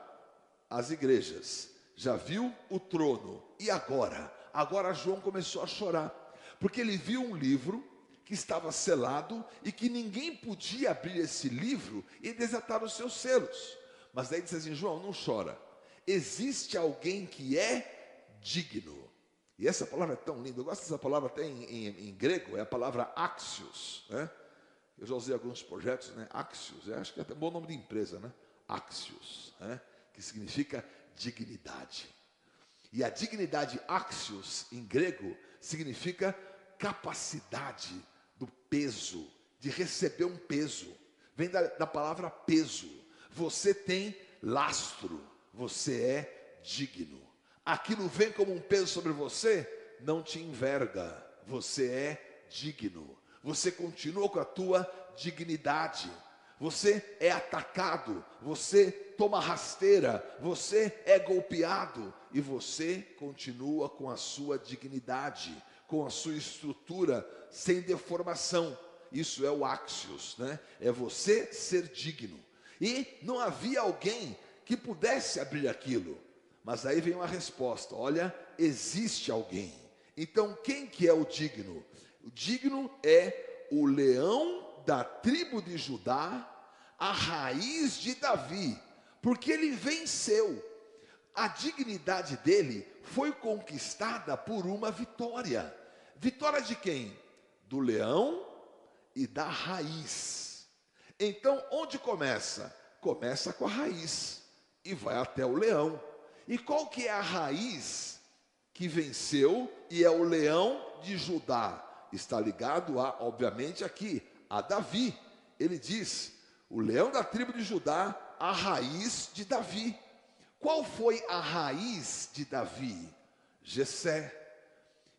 [SPEAKER 6] as igrejas, já viu o trono, e agora? Agora João começou a chorar, porque ele viu um livro que estava selado e que ninguém podia abrir esse livro e desatar os seus selos. Mas daí disse assim: João, não chora. Existe alguém que é digno. E essa palavra é tão linda. Eu gosto dessa palavra até em grego. É a palavra axios, né? Eu já usei alguns projetos, né? Axios, acho que é até um bom nome de empresa, né? Axios, né? Que significa dignidade. E a dignidade axios em grego significa capacidade do peso, de receber um peso. Vem da palavra peso. Você tem lastro. Você é digno. Aquilo vem como um peso sobre você, não te enverga. Você é digno. Você continua com a tua dignidade. Você é atacado, você toma rasteira, você é golpeado e você continua com a sua dignidade, com a sua estrutura sem deformação. Isso é o axios, né? É você ser digno. E não havia alguém que pudesse abrir aquilo. Mas aí vem uma resposta: olha, existe alguém. Então quem que é o digno? O digno é o leão da tribo de Judá, a raiz de Davi, porque ele venceu. A dignidade dele foi conquistada por uma vitória. Vitória de quem? do leão e da raiz. Então, onde começa? Começa com a raiz e vai até o leão. E qual que é a raiz que venceu e é o leão de Judá? Está ligado a, obviamente, aqui, a Davi. Ele diz, o leão da tribo de Judá, a raiz de Davi. Qual foi a raiz de Davi? Jessé.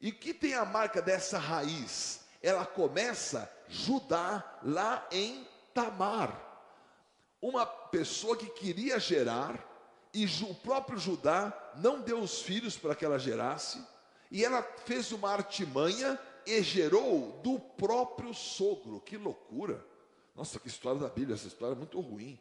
[SPEAKER 6] E que tem a marca dessa raiz? Ela começa Judá lá em Tamar. Uma pessoa que queria gerar e o próprio Judá não deu os filhos para que ela gerasse, e ela fez uma artimanha e gerou do próprio sogro. Que loucura! Nossa, que história da Bíblia, essa história é muito ruim.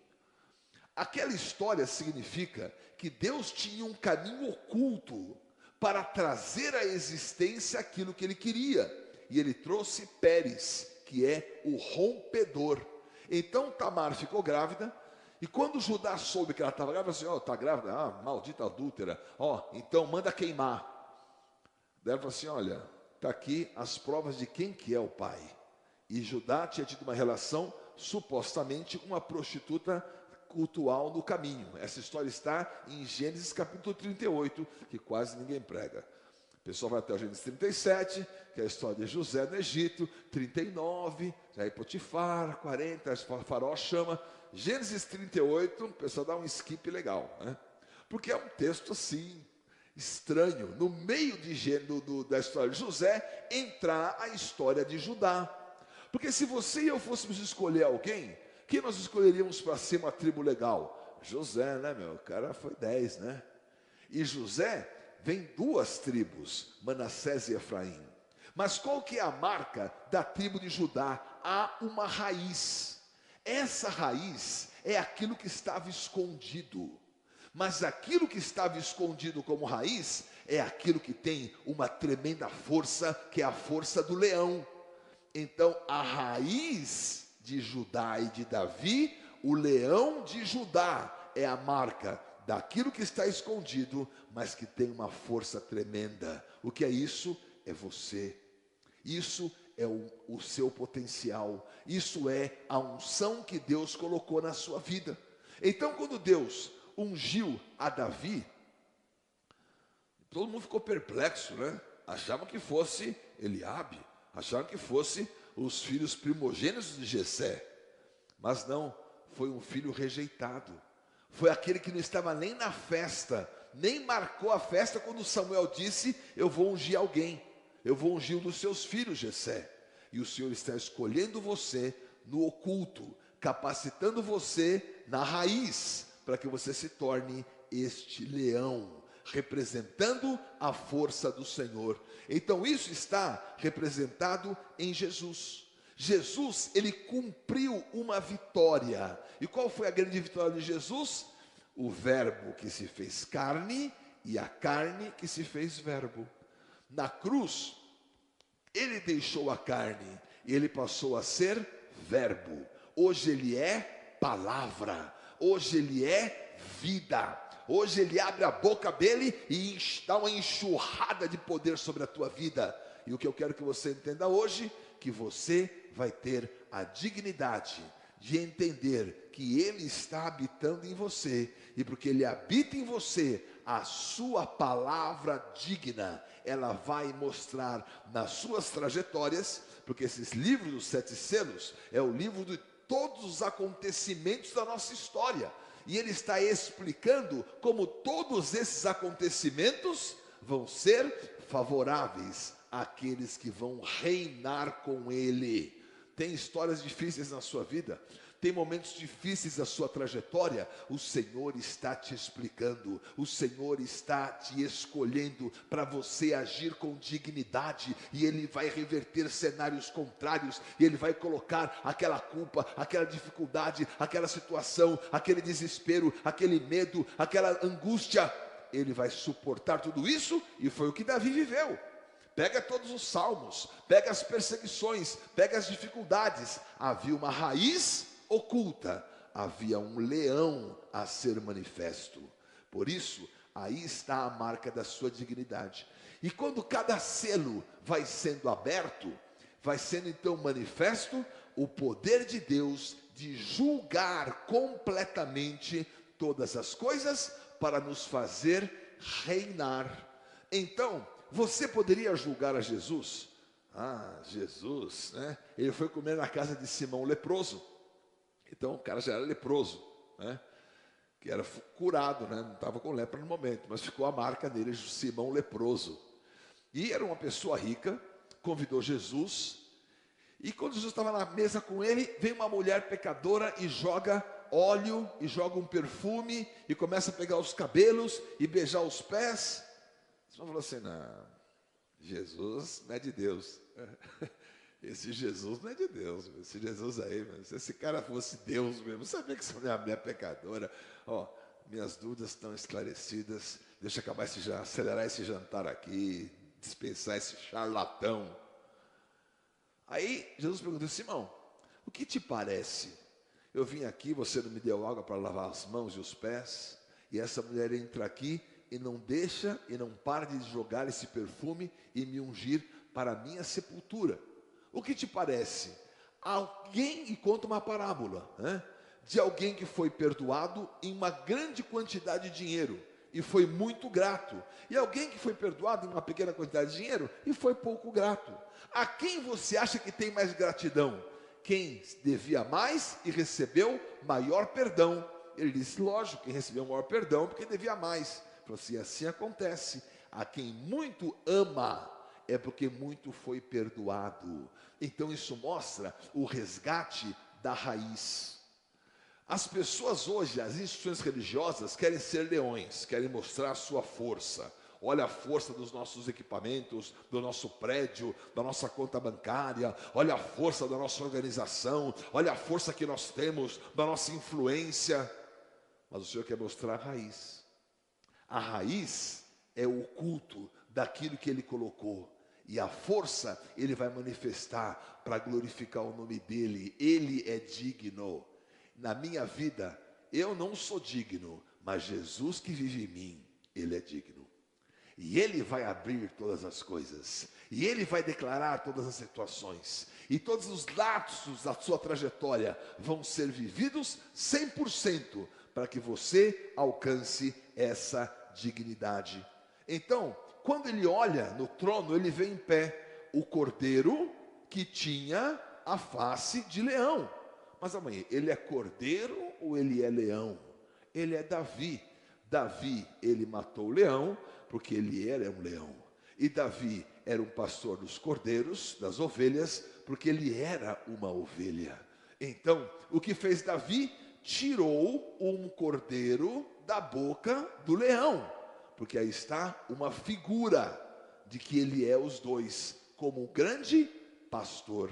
[SPEAKER 6] Aquela história significa que Deus tinha um caminho oculto para trazer à existência aquilo que ele queria. E ele trouxe Pérez, que é o rompedor. Então Tamar ficou grávida, e quando Judá soube que ela estava grávida, falou assim, está grávida? Ah, maldita adúltera. Então manda queimar. Daí ela falou assim, olha, está aqui as provas de quem que é o pai. E Judá tinha tido uma relação, supostamente, com uma prostituta cultual no caminho. Essa história está em Gênesis capítulo 38, que quase ninguém prega. O pessoal vai até o Gênesis 37, que é a história de José no Egito, 39, aí Potifar, 40, Faraó chama. Gênesis 38, o pessoal dá um skip legal, né? Porque é um texto assim, estranho. No meio da história de José, entrar a história de Judá. Porque se você e eu fôssemos escolher alguém, quem nós escolheríamos para ser uma tribo legal? José, né, meu? O cara foi 10, né? E José vem duas tribos, Manassés e Efraim. Mas qual que é a marca da tribo de Judá? Há uma raiz. Essa raiz é aquilo que estava escondido. Mas aquilo que estava escondido como raiz é aquilo que tem uma tremenda força, que é a força do leão. Então, a raiz de Judá e de Davi, o leão de Judá, é a marca daquilo que está escondido, mas que tem uma força tremenda. O que é isso? É você. Isso é o seu potencial. Isso é a unção que Deus colocou na sua vida. Então, quando Deus ungiu a Davi, todo mundo ficou perplexo, né? Achavam que fosse Eliabe, achavam que fosse os filhos primogênitos de Jessé. Mas não, foi um filho rejeitado. Foi aquele que não estava nem na festa, nem marcou a festa quando Samuel disse, eu vou ungir alguém. Eu vou ungir um dos seus filhos, Jessé. E o Senhor está escolhendo você no oculto, capacitando você na raiz, para que você se torne este leão, representando a força do Senhor. Então isso está representado em Jesus. Jesus, ele cumpriu uma vitória. E qual foi a grande vitória de Jesus? O verbo que se fez carne e a carne que se fez verbo. Na cruz, ele deixou a carne e ele passou a ser verbo. Hoje ele é palavra. Hoje ele é vida. Hoje ele abre a boca dele e dá uma enxurrada de poder sobre a tua vida. E o que eu quero que você entenda hoje, que você vai ter a dignidade de entender que ele está habitando em você. E porque ele habita em você, a sua palavra digna, ela vai mostrar nas suas trajetórias, porque esses livros dos 7 selos é o livro de todos os acontecimentos da nossa história. E ele está explicando como todos esses acontecimentos vão ser favoráveis àqueles que vão reinar com ele. Tem histórias difíceis na sua vida, tem momentos difíceis na sua trajetória, o Senhor está te explicando, o Senhor está te escolhendo para você agir com dignidade, e Ele vai reverter cenários contrários, e Ele vai colocar aquela culpa, aquela dificuldade, aquela situação, aquele desespero, aquele medo, aquela angústia, Ele vai suportar tudo isso, e foi o que Davi viveu. Pega todos os salmos, pega as perseguições, pega as dificuldades, havia uma raiz oculta, havia um leão a ser manifesto. Por isso, aí está a marca da sua dignidade. E quando cada selo vai sendo aberto, vai sendo então manifesto o poder de Deus de julgar completamente todas as coisas para nos fazer reinar. Então, você poderia julgar a Jesus? Jesus, né? Ele foi comer na casa de Simão leproso. Então o cara já era leproso, né? Que era curado, né? Não estava com lepra no momento, mas ficou a marca dele, Simão leproso. E era uma pessoa rica, convidou Jesus. E quando Jesus estava na mesa com ele, vem uma mulher pecadora e joga óleo, e joga um perfume, e começa a pegar os cabelos e beijar os pés. Você falou assim: não, Jesus não é de Deus. Esse Jesus não é de Deus. Esse Jesus aí, se esse cara fosse Deus mesmo, sabia que essa mulher é pecadora. Minhas dúvidas estão esclarecidas. Deixa eu acelerar esse jantar aqui, dispensar esse charlatão. Aí Jesus perguntou: Simão, o que te parece? Eu vim aqui, você não me deu água para lavar as mãos e os pés, e essa mulher entra aqui e não deixa e não para de jogar esse perfume e me ungir para a minha sepultura. O que te parece? Alguém, e conta uma parábola, né, de alguém que foi perdoado em uma grande quantidade de dinheiro e foi muito grato, e alguém que foi perdoado em uma pequena quantidade de dinheiro e foi pouco grato. A quem você acha que tem mais gratidão? Quem devia mais e recebeu maior perdão. Ele disse: lógico, quem recebeu maior perdão porque devia mais. Falou assim: assim acontece, a quem muito ama é porque muito foi perdoado. Então isso mostra o resgate da raiz. As pessoas hoje, as instituições religiosas, querem ser leões, querem mostrar a sua força. Olha a força dos nossos equipamentos, do nosso prédio, da nossa conta bancária, olha a força da nossa organização, olha a força que nós temos, da nossa influência. Mas o Senhor quer mostrar a raiz. A raiz é o culto daquilo que Ele colocou. E a força Ele vai manifestar para glorificar o nome dEle. Ele é digno. Na minha vida, eu não sou digno, mas Jesus que vive em mim, Ele é digno. E Ele vai abrir todas as coisas. E Ele vai declarar todas as situações. E todos os lapsos da sua trajetória vão ser vividos 100%, para que você alcance essa dignidade. Então, quando ele olha no trono, ele vê em pé o cordeiro que tinha a face de leão. Mas amanhã, ele é cordeiro ou ele é leão? Ele é Davi. Davi, ele matou o leão porque ele era um leão. E Davi era um pastor dos cordeiros, das ovelhas, porque ele era uma ovelha. Então, o que fez Davi? Tirou um cordeiro da boca do leão, porque aí está uma figura de que ele é os dois, como um grande pastor.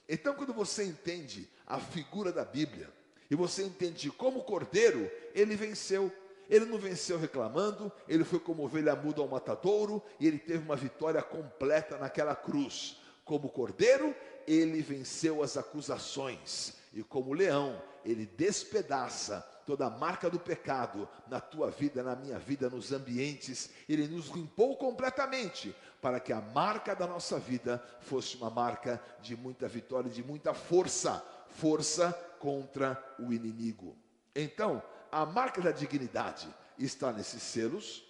[SPEAKER 6] Então, quando você entende a figura da Bíblia, e você entende como cordeiro, ele venceu. Ele não venceu reclamando, ele foi como ovelha muda ao matadouro, e ele teve uma vitória completa naquela cruz. Como cordeiro, ele venceu as acusações, e como leão, ele despedaça toda a marca do pecado na tua vida, na minha vida, nos ambientes. Ele nos limpou completamente, para que a marca da nossa vida fosse uma marca de muita vitória, de muita força, força contra o inimigo. Então, a marca da dignidade está nesses selos,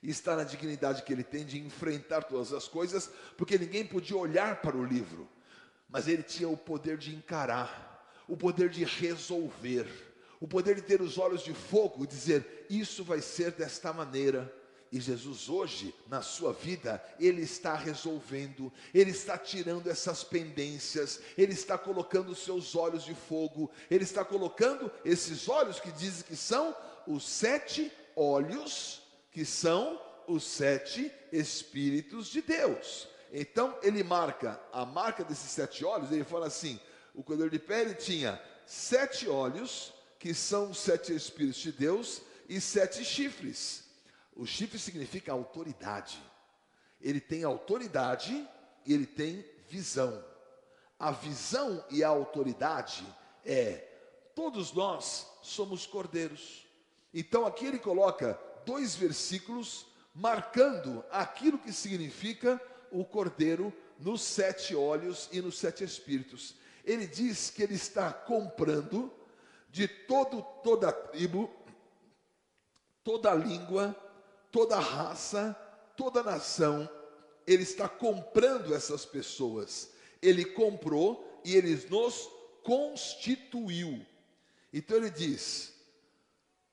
[SPEAKER 6] está na dignidade que ele tem de enfrentar todas as coisas, porque ninguém podia olhar para o livro, mas ele tinha o poder de encarar, o poder de resolver, o poder de ter os olhos de fogo e dizer: isso vai ser desta maneira. E Jesus hoje, na sua vida, Ele está resolvendo, Ele está tirando essas pendências, Ele está colocando os seus olhos de fogo, Ele está colocando esses olhos que dizem que são os 7 olhos, que são os 7 Espíritos de Deus. Então Ele marca a marca desses 7 olhos. Ele fala assim: o cordeiro de pé, ele tinha 7 olhos, que são os 7 Espíritos de Deus, e 7 chifres. O chifre significa autoridade. Ele tem autoridade e ele tem visão. A visão e a autoridade todos nós somos cordeiros. Então aqui ele coloca 2 versículos marcando aquilo que significa o cordeiro nos 7 olhos e nos 7 espíritos. Ele diz que ele está comprando de toda tribo, toda língua, toda raça, toda nação. Ele está comprando essas pessoas. Ele comprou e ele nos constituiu. Então ele diz: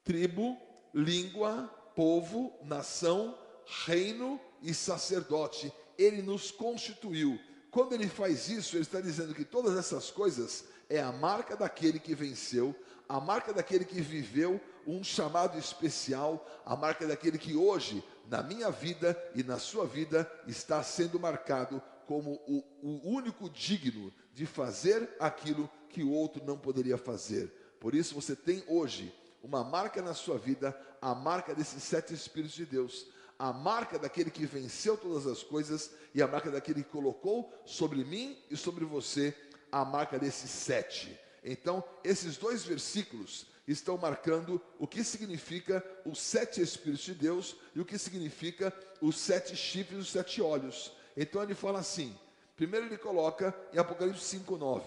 [SPEAKER 6] tribo, língua, povo, nação, reino e sacerdote. Ele nos constituiu. Quando ele faz isso, ele está dizendo que todas essas coisas é a marca daquele que venceu, a marca daquele que viveu um chamado especial, a marca daquele que hoje, na minha vida e na sua vida, está sendo marcado como o único digno de fazer aquilo que o outro não poderia fazer. Por isso você tem hoje uma marca na sua vida, a marca desses 7 Espíritos de Deus, a marca daquele que venceu todas as coisas e a marca daquele que colocou sobre mim e sobre você a marca desses 7. Então, esses 2 versículos estão marcando o que significa os 7 Espíritos de Deus e o que significa os 7 chifres e os 7 olhos. Então ele fala assim, primeiro ele coloca em Apocalipse 5:9,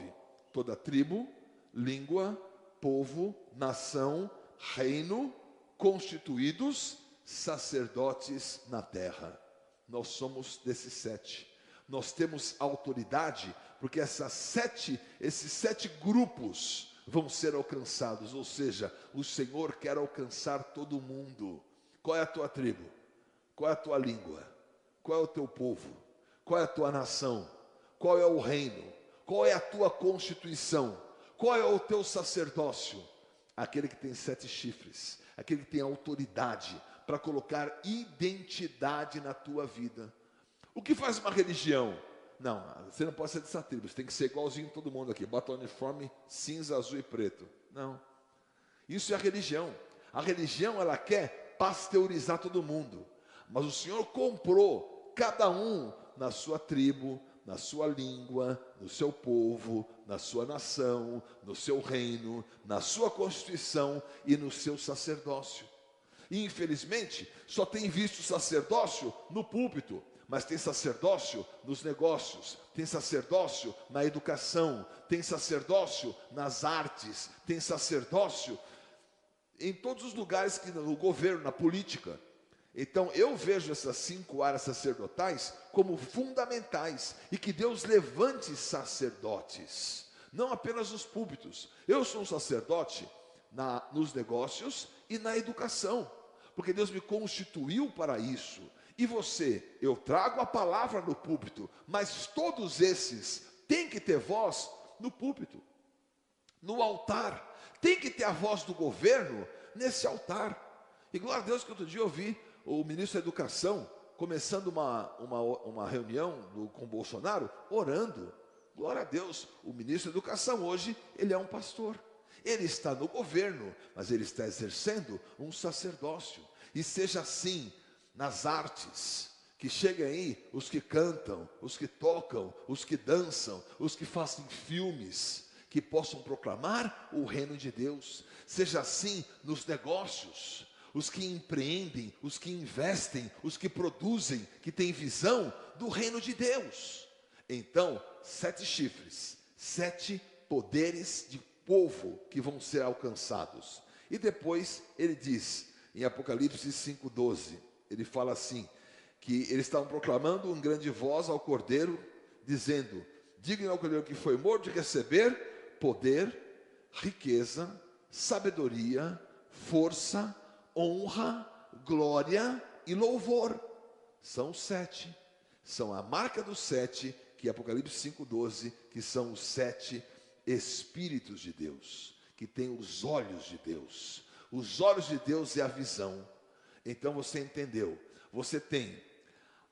[SPEAKER 6] toda tribo, língua, povo, nação, reino, constituídos, sacerdotes na terra. Nós somos desses 7. Nós temos autoridade, porque esses 7 grupos vão ser alcançados, ou seja, o Senhor quer alcançar todo mundo. Qual é a tua tribo? Qual é a tua língua? Qual é o teu povo? Qual é a tua nação? Qual é o reino? Qual é a tua constituição? Qual é o teu sacerdócio? Aquele que tem 7 chifres, aquele que tem autoridade para colocar identidade na tua vida. O que faz uma religião? Não, você não pode ser dessa tribo, você tem que ser igualzinho todo mundo aqui, bota o uniforme cinza, azul e preto. Não, isso é a religião. A religião, ela quer pasteurizar todo mundo, mas o Senhor comprou cada um na sua tribo, na sua língua, no seu povo, na sua nação, no seu reino, na sua constituição e no seu sacerdócio. E infelizmente, só tem visto sacerdócio no púlpito, mas tem sacerdócio nos negócios, tem sacerdócio na educação, tem sacerdócio nas artes, tem sacerdócio em todos os lugares, no governo, na política. Então eu vejo essas 5 áreas sacerdotais como fundamentais e que Deus levante sacerdotes, não apenas nos púlpitos. Eu sou um sacerdote nos negócios e na educação, porque Deus me constituiu para isso. E você, eu trago a palavra no púlpito, mas todos esses têm que ter voz no púlpito, no altar. Tem que ter a voz do governo nesse altar. E glória a Deus que outro dia eu vi o ministro da Educação começando uma reunião com Bolsonaro, orando. Glória a Deus, o ministro da Educação hoje, ele é um pastor. Ele está no governo, mas ele está exercendo um sacerdócio. E seja assim nas artes, que cheguem aí os que cantam, os que tocam, os que dançam, os que fazem filmes, que possam proclamar o reino de Deus. Seja assim nos negócios, os que empreendem, os que investem, os que produzem, que têm visão do reino de Deus. Então, 7 chifres, 7 poderes de povo que vão ser alcançados. E depois ele diz, em Apocalipse 5:12, ele fala assim, que eles estavam proclamando em grande voz ao Cordeiro, dizendo, digno ao Cordeiro que foi morto de receber poder, riqueza, sabedoria, força, honra, glória e louvor. São 7, são a marca dos 7, que é Apocalipse 5:12, que são os 7 Espíritos de Deus, que tem os olhos de Deus. Os olhos de Deus é a visão. Então você entendeu, você tem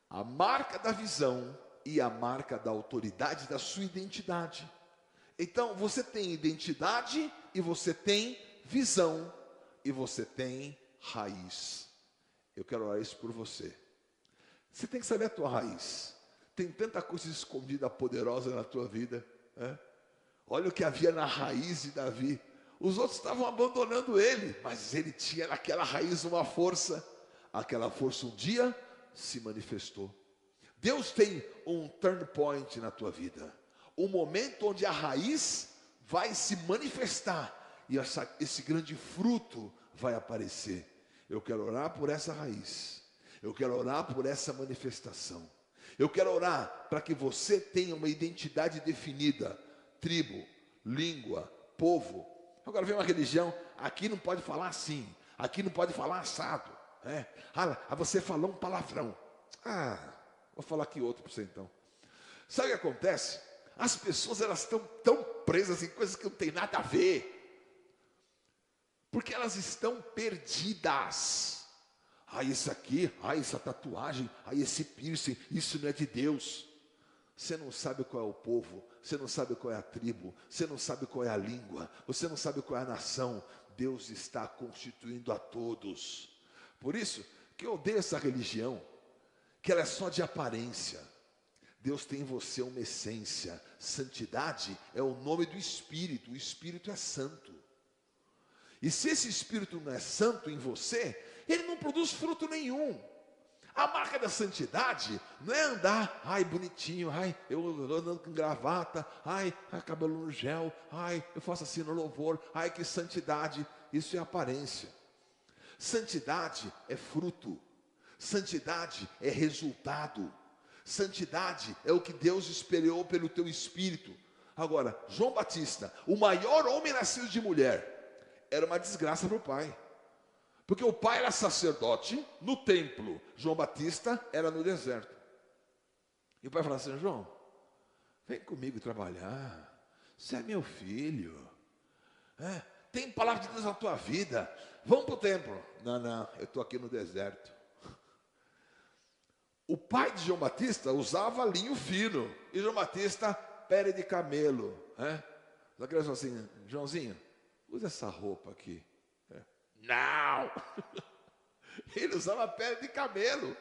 [SPEAKER 6] a marca da visão e a marca da autoridade da sua identidade. Então você tem identidade e você tem visão e você tem raiz. Eu quero orar isso por você. Você tem que saber a tua raiz. Tem tanta coisa escondida, poderosa na tua vida, né? Olha o que havia na raiz de Davi. Os outros estavam abandonando ele, mas ele tinha naquela raiz uma força. Aquela força um dia se manifestou. Deus tem um turn point na tua vida, um momento onde a raiz vai se manifestar e esse grande fruto vai aparecer. Eu quero orar por essa raiz, eu quero orar por essa manifestação, eu quero orar para que você tenha uma identidade definida, tribo, língua, povo. Agora vem uma religião, aqui não pode falar assim, aqui não pode falar assado, né? Você falou um palavrão. Vou falar aqui outro para você então. Sabe o que acontece? As pessoas, elas estão tão presas em coisas que não tem nada a ver, porque elas estão perdidas. Isso aqui, essa tatuagem, esse piercing, isso não é de Deus. Você não sabe qual é o povo, você não sabe qual é a tribo, você não sabe qual é a língua, você não sabe qual é a nação. Deus está constituindo a todos. Por isso que eu odeio essa religião, que ela é só de aparência. Deus tem em você uma essência. Santidade é o nome do Espírito. O Espírito é santo. E se esse Espírito não é santo em você, ele não produz fruto nenhum. A marca da santidade não é andar, bonitinho, eu andando com gravata, cabelo no gel, eu faço assim no louvor, que santidade. Isso é aparência. Santidade é fruto. Santidade é resultado. Santidade é o que Deus esperou pelo teu espírito. Agora, João Batista, o maior homem nascido de mulher, era uma desgraça para o pai. Porque o pai era sacerdote no templo, João Batista era no deserto. E o pai falava assim: João, vem comigo trabalhar, você é meu filho, tem palavra de Deus na tua vida, vamos para o templo. Não, eu estou aqui no deserto. O pai de João Batista usava linho fino, e João Batista, pele de camelo. As crianças falam assim: Joãozinho, usa essa roupa aqui. Não! Ele usava pele de camelo.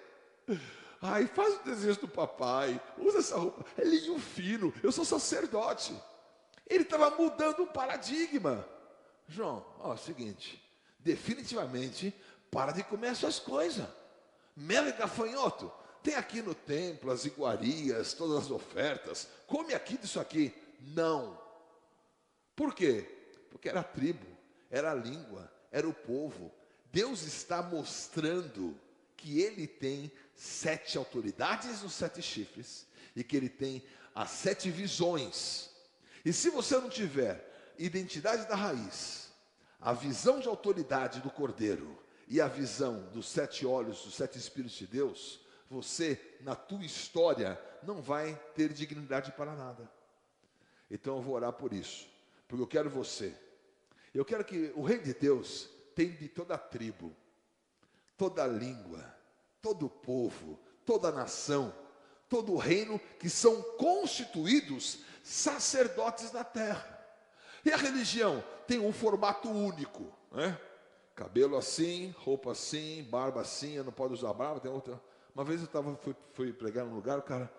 [SPEAKER 6] Faz o desejo do papai, usa essa roupa, é linho fino, eu sou sacerdote. Ele estava mudando um paradigma. João, é o seguinte, definitivamente, para de comer essas coisas. Mel e gafanhoto, tem aqui no templo as iguarias, todas as ofertas, come aqui disso aqui. Não. Por quê? Porque era a tribo, era a língua, era o povo. Deus está mostrando que Ele tem 7 autoridades nos 7 chifres, e que Ele tem as 7 visões. E se você não tiver identidade da raiz, a visão de autoridade do Cordeiro, e a visão dos 7 olhos, dos 7 Espíritos de Deus, você, na tua história, não vai ter dignidade para nada. Então eu vou orar por isso, porque eu quero você. Eu quero que o reino de Deus tenha de toda a tribo, toda a língua, todo o povo, toda a nação, todo o reino, que são constituídos sacerdotes da terra. E a religião tem um formato único, cabelo assim, roupa assim, barba assim, não pode usar barba, tem outra. Uma vez eu fui pregar num lugar, o cara: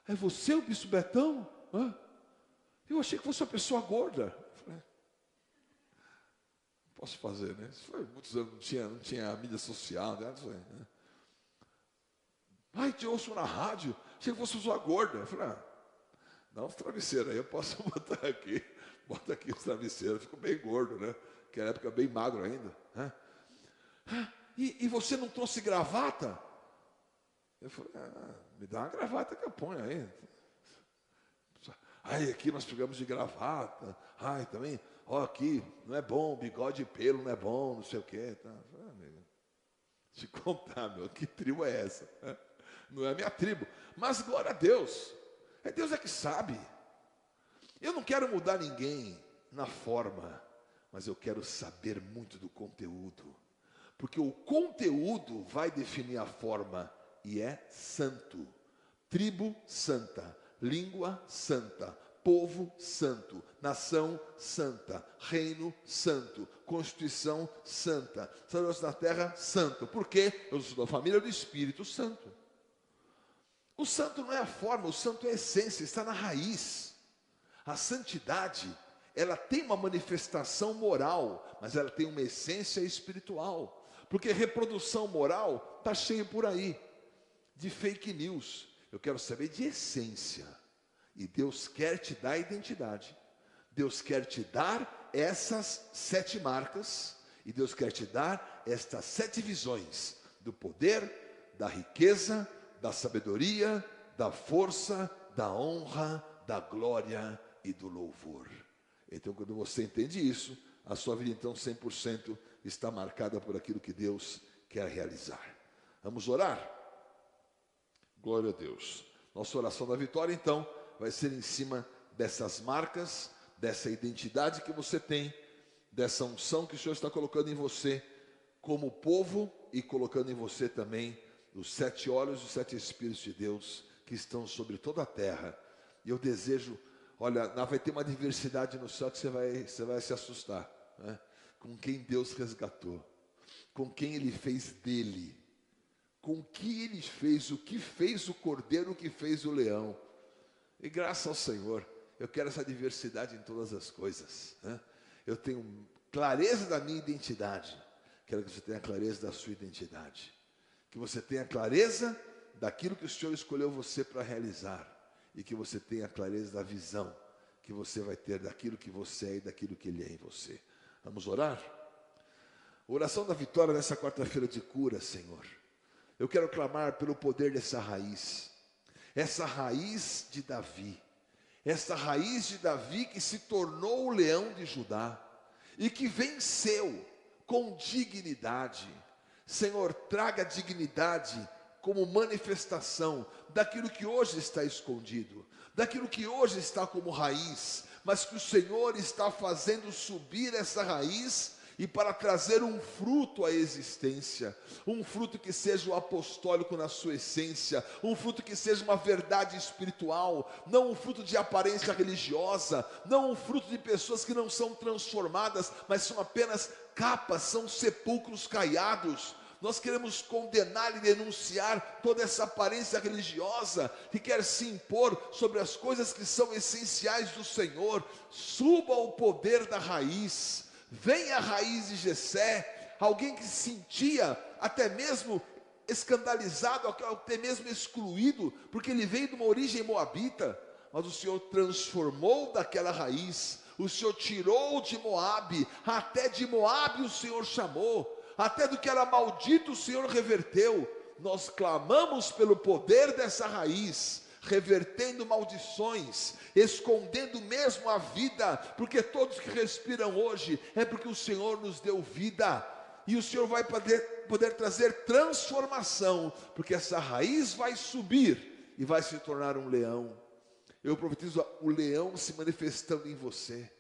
[SPEAKER 6] é você o Bispo Betão? Eu achei que fosse uma pessoa gorda. Eu falei: posso fazer, né? Isso foi muitos anos, não tinha mídia social, né? Te ouço na rádio, achei que fosse uma gorda. Eu falei: dá uns travesseiros aí, eu posso botar aqui. Bota aqui os travesseiros, fico bem gordo, né? Que era época bem magro ainda. E você não trouxe gravata? Eu falei: me dá uma gravata que eu ponho aí. Aqui nós pegamos de gravata. Também, aqui não é bom, bigode e pelo não é bom, não sei o quê. Amigo, te contar, que tribo é essa? Não é a minha tribo, mas glória a Deus. Deus é que sabe. Eu não quero mudar ninguém na forma, mas eu quero saber muito do conteúdo, porque o conteúdo vai definir a forma. E é santo, tribo santa, língua santa, povo santo, nação santa, reino santo, constituição santa, sacerdotes da terra santo. Por quê? Eu sou da família do Espírito Santo. O santo não é a forma, o santo é a essência, está na raiz. A santidade, ela tem uma manifestação moral, mas ela tem uma essência espiritual, porque reprodução moral está cheia por aí de fake news, Eu quero saber de essência. E Deus quer te dar identidade. Deus quer te dar essas 7 marcas. E Deus quer te dar estas 7 visões do poder, da riqueza, da sabedoria, da força, da honra, da glória e do louvor. Então, quando você entende isso, a sua vida, então, 100% está marcada por aquilo que Deus quer realizar. Vamos orar? Glória a Deus. Nossa oração da vitória, então, vai ser em cima dessas marcas, dessa identidade que você tem, dessa unção que o Senhor está colocando em você como povo e colocando em você também os 7 olhos e os 7 Espíritos de Deus que estão sobre toda a terra. E eu desejo, olha, vai ter uma diversidade no céu que você vai se assustar, né? Com quem Deus resgatou, com quem Ele fez dele, com o que Ele fez, o que fez o cordeiro, o que fez o leão. E graças ao Senhor, eu quero essa diversidade em todas as coisas, né? Eu tenho clareza da minha identidade. Quero que você tenha clareza da sua identidade. Que você tenha clareza daquilo que o Senhor escolheu você para realizar. E que você tenha clareza da visão que você vai ter daquilo que você é e daquilo que Ele é em você. Vamos orar? Oração da vitória nessa quarta-feira de cura, Senhor. Eu quero clamar pelo poder dessa raiz. Essa raiz de Davi. Essa raiz de Davi que se tornou o leão de Judá e que venceu com dignidade. Senhor, traga dignidade como manifestação daquilo que hoje está escondido, daquilo que hoje está como raiz, mas que o Senhor está fazendo subir essa raiz e para trazer um fruto à existência, um fruto que seja o apostólico na sua essência, um fruto que seja uma verdade espiritual, não um fruto de aparência religiosa, não um fruto de pessoas que não são transformadas, mas são apenas capas, são sepulcros caiados. Nós queremos condenar e denunciar toda essa aparência religiosa que quer se impor sobre as coisas que são essenciais do Senhor. Suba o poder da raiz. Venha a raiz de Jessé, alguém que se sentia até mesmo escandalizado, até mesmo excluído, porque ele veio de uma origem moabita, mas o Senhor transformou daquela raiz, o Senhor tirou de Moabe, até de Moabe o Senhor chamou, até do que era maldito o Senhor reverteu. Nós clamamos pelo poder dessa raiz, revertendo maldições, escondendo mesmo a vida, porque todos que respiram hoje, é porque o Senhor nos deu vida, e o Senhor vai poder trazer transformação, porque essa raiz vai subir, e vai se tornar um leão. Eu profetizo o leão se manifestando em você,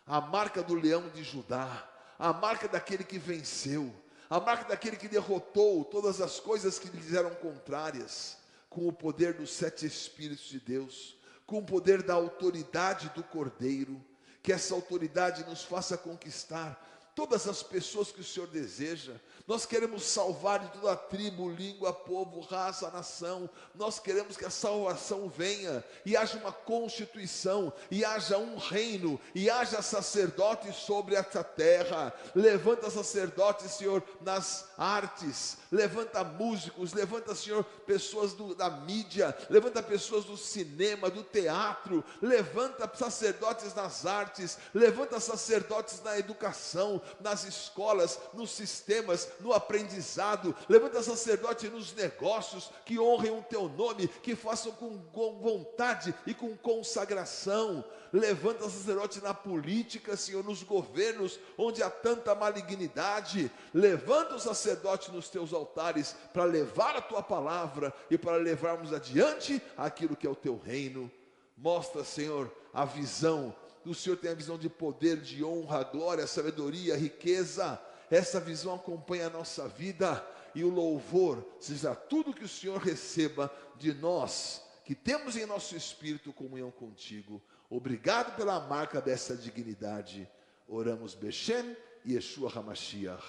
[SPEAKER 6] a marca do leão de Judá, a marca daquele que venceu, a marca daquele que derrotou todas as coisas que lhes eram contrárias, com o poder dos 7 Espíritos de Deus, com o poder da autoridade do Cordeiro, que essa autoridade nos faça conquistar todas as pessoas que o Senhor deseja. Nós queremos salvar de toda a tribo, língua, povo, raça, nação. Nós queremos que a salvação venha e haja uma constituição, e haja um reino, e haja sacerdotes sobre essa terra. Levanta sacerdotes, Senhor, nas artes, levanta músicos, levanta, Senhor, pessoas da mídia, levanta pessoas do cinema, do teatro, levanta sacerdotes nas artes, levanta sacerdotes na educação, nas escolas, nos sistemas, no aprendizado. Levanta sacerdote nos negócios, que honrem o teu nome, que façam com vontade e com consagração. Levanta sacerdote na política, Senhor, nos governos onde há tanta malignidade. Levanta o sacerdote nos teus altares para levar a tua palavra e para levarmos adiante aquilo que é o teu reino. Mostra, Senhor, a visão. O Senhor tem a visão de poder, de honra, glória, sabedoria, riqueza. Essa visão acompanha a nossa vida, e o louvor seja tudo que o Senhor receba de nós, que temos em nosso espírito comunhão contigo. Obrigado pela marca dessa dignidade. Oramos Beshem e Yeshua HaMashiach.